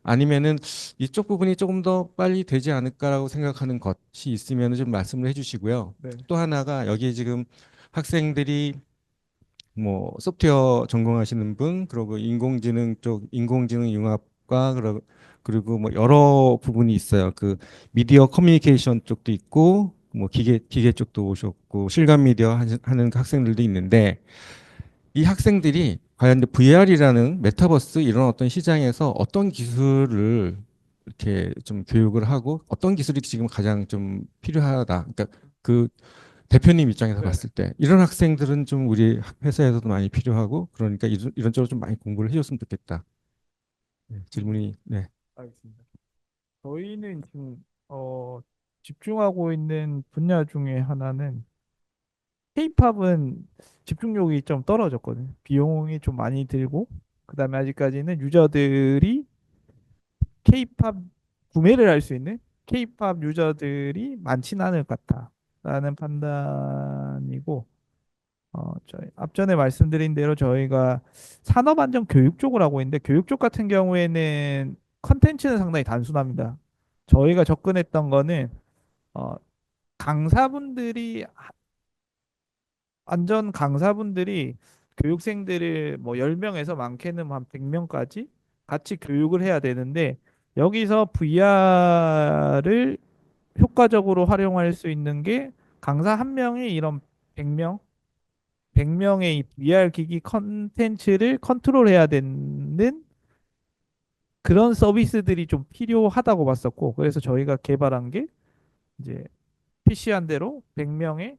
J: 아니면은 이쪽 부분이 조금 더 빨리 되지 않을까라고 생각하는 것이 있으면 좀 말씀을 해주시고요.
A: 네.
J: 또 하나가 여기 지금 학생들이 뭐 소프트웨어 전공하시는 분 그리고 인공지능 쪽 인공지능 융합과 그리고 뭐 여러 부분이 있어요. 그 미디어 커뮤니케이션 쪽도 있고 뭐 기계 쪽도 오셨고 실감 미디어 하는 학생들도 있는데 이 학생들이 과연 VR이라는 메타버스 이런 어떤 시장에서 어떤 기술을 이렇게 좀 교육을 하고 어떤 기술이 지금 가장 좀 필요하다. 그러니까 그 대표님 입장에서
A: 네.
J: 봤을 때 이런 학생들은 좀 우리 회사에서도 많이 필요하고 그러니까 이런 쪽으로 좀 많이 공부를 해줬으면 좋겠다. 네, 질문이 네.
A: 알겠습니다. 저희는 지금 집중하고 있는 분야 중에 하나는, K-팝은 집중력이 좀 떨어졌거든요. 비용이 좀 많이 들고, 그다음에 아직까지는 유저들이 K-팝 구매를 할 수 있는 K-팝 유저들이 많지는 않을 것 같다라는 판단이고, 저희 앞전에 말씀드린 대로 저희가 산업안전 교육 쪽을 하고 있는데, 교육 쪽 같은 경우에는 컨텐츠는 상당히 단순합니다. 저희가 접근했던 거는 어, 강사분들이 안전 강사분들이 교육생들을 뭐 10명에서 많게는 한 100명까지 같이 교육을 해야 되는데, 여기서 VR을 효과적으로 활용할 수 있는 게, 강사 한 명이 이런 100명, 100명의 이 VR 기기 컨텐츠를 컨트롤해야 되는 그런 서비스들이 좀 필요하다고 봤었고, 그래서 저희가 개발한 게 이제 PC 한 대로 100명의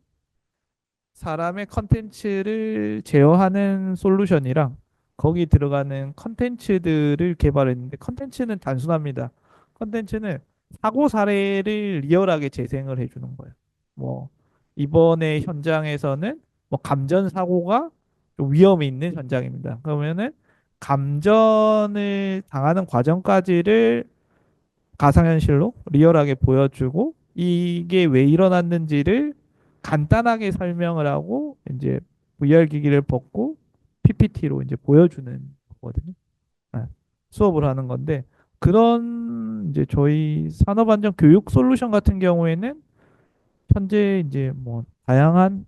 A: 사람의 컨텐츠를 제어하는 솔루션이랑 거기 들어가는 컨텐츠들을 개발했는데, 컨텐츠는 단순합니다. 컨텐츠는 사고 사례를 리얼하게 재생을 해주는 거예요. 뭐 이번에 현장에서는 뭐 감전 사고가 좀 위험이 있는 현장입니다. 그러면은 감전을 당하는 과정까지를 가상현실로 리얼하게 보여주고, 이게 왜 일어났는지를 간단하게 설명을 하고 이제 VR 기기를 벗고 PPT로 이제 보여주는 거거든요. 네. 수업을 하는 건데, 그런 이제 저희 산업안전 교육 솔루션 같은 경우에는 현재 이제 뭐 다양한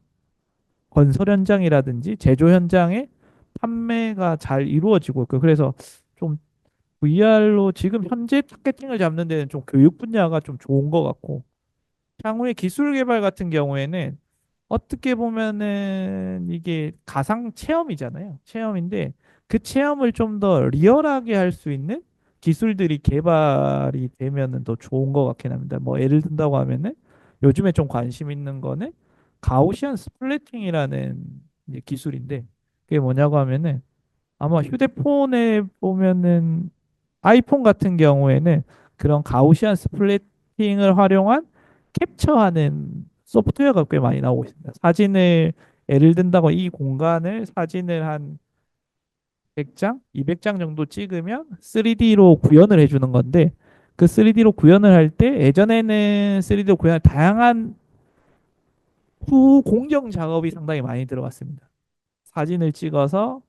A: 건설 현장이라든지 제조 현장에 판매가 잘 이루어지고 있고, 그래서 좀 VR로 지금 현재 타겟팅을 잡는 데는 좀 교육 분야가 좀 좋은 것 같고, 향후에 기술 개발 같은 경우에는 어떻게 보면은 이게 가상 체험이잖아요. 체험인데 그 체험을 좀 더 리얼하게 할 수 있는 기술들이 개발이 되면은 더 좋은 것 같긴 합니다. 뭐 예를 든다고 하면은 요즘에 좀 관심 있는 거는 가우시안 스플래팅이라는 이제 기술인데, 그게 뭐냐고 하면은 아마 휴대폰에 보면은 아이폰 같은 경우에는 그런 가우시안 스플래팅을 활용한 캡처하는 소프트웨어가 꽤 많이 나오고 있습니다. 사진을 예를 든다고 이 공간을 사진을 한 100장, 200장 정도 찍으면 3D로 구현을 해주는 건데, 그 3D로 구현을 할 때 예전에는 3D로 구현할 다양한 후 공정 작업이 상당히 많이 들어갔습니다. 사진을 찍어서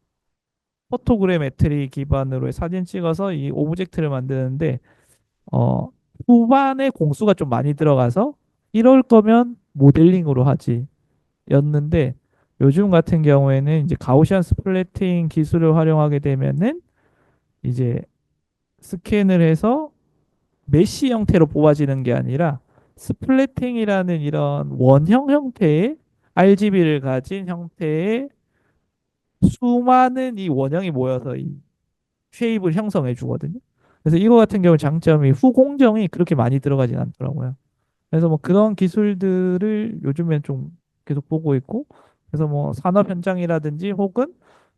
A: 포토그래메트리 기반으로 사진 찍어서 이 오브젝트를 만드는데, 어, 후반에 공수가 좀 많이 들어가서 이럴 거면 모델링으로 하지 였는데, 요즘 같은 경우에는 이제 가우시안 스플래팅 기술을 활용하게 되면은 이제 스캔을 해서 메쉬 형태로 뽑아지는 게 아니라 스플래팅이라는 이런 원형 형태의 RGB를 가진 형태의 수많은 이 원형이 모여서 이 쉐입을 형성해 주거든요. 그래서 이거 같은 경우 장점이 후공정이 그렇게 많이 들어가진 않더라고요. 그래서 뭐 그런 기술들을 요즘엔 좀 계속 보고 있고, 그래서 뭐 산업 현장이라든지 혹은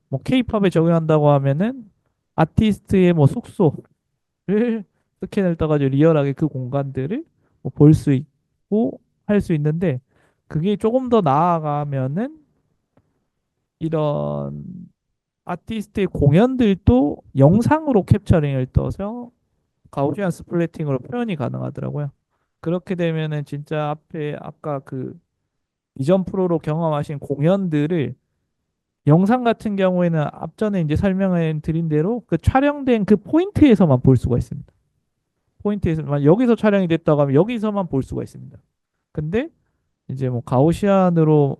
A: 뭐 케이팝에 적용한다고 하면은 아티스트의 뭐 숙소를 스캔을 떠가지고 리얼하게 그 공간들을 뭐 볼 수 있고 할 수 있는데, 그게 조금 더 나아가면은 이런 아티스트의 공연들도 영상으로 캡처링을 떠서 가우시안 스플래팅으로 표현이 가능하더라고요. 그렇게 되면은 진짜 앞에 아까 그 비전 프로로 경험하신 공연들을 영상 같은 경우에는 앞전에 이제 설명해 드린 대로 그 촬영된 그 포인트에서만 볼 수가 있습니다. 포인트에서만, 여기서 촬영이 됐다고 하면 여기서만 볼 수가 있습니다. 근데 이제 뭐 가우시안으로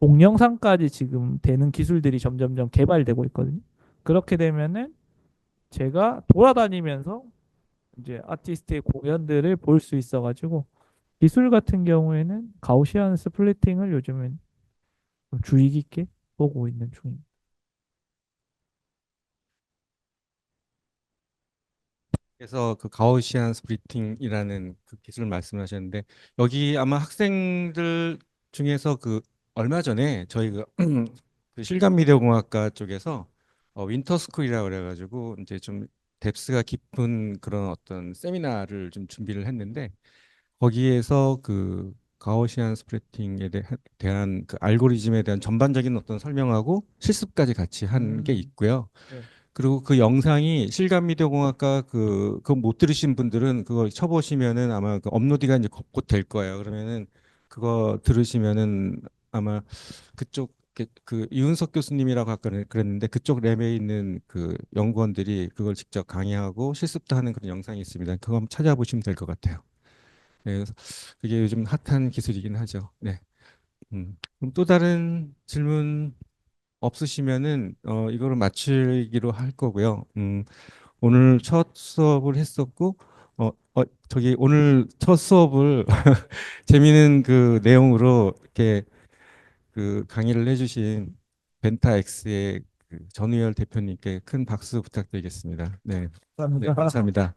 A: 동영상까지 지금 되는 기술들이 점점점 개발되고 있거든요. 그렇게 되면은 제가 돌아다니면서 이제 아티스트의 공연들을 볼 수 있어가지고, 기술 같은 경우에는 가우시안 스플래팅을 요즘은 좀 주의 깊게 보고 있는 중입니다.
J: 그래서 그 가우시안 스플리팅이라는 그 기술을 말씀하셨는데, 여기 아마 학생들 중에서 그 얼마 전에 저희 그, 그 실감미디어공학과 쪽에서 윈터스쿨이라고 그래가지고 이제 좀 뎁스가 깊은 그런 어떤 세미나를 좀 준비를 했는데, 거기에서 그 가우시안 스플리팅에 대한 그 알고리즘에 대한 전반적인 어떤 설명하고 실습까지 같이 한 게 있고요.
A: 네.
J: 그리고 그 영상이 실감미디어공학과 그거 못 들으신 분들은 그거 쳐보시면은 아마 그 업로드가 이제 곧 될 거예요. 그러면은 그거 들으시면은 아마 그쪽 그 이윤석 교수님이라고 아까 그랬는데, 그쪽 랩에 있는 그 연구원들이 그걸 직접 강의하고 실습도 하는 그런 영상이 있습니다. 그거 한번 찾아보시면 될 것 같아요. 네, 그래서 그게 요즘 핫한 기술이긴 하죠. 네. 그럼 또 다른 질문 없으시면은 이거를 마치기로 할 거고요. 오늘 첫 수업을 했었고, 저기 오늘 첫 수업을 재미있는 그 내용으로 이렇게 그 강의를 해주신 벤타엑스의 그 전우열 대표님께 큰 박수 부탁드리겠습니다. 네, 네,
A: 감사합니다.
J: 감사합니다.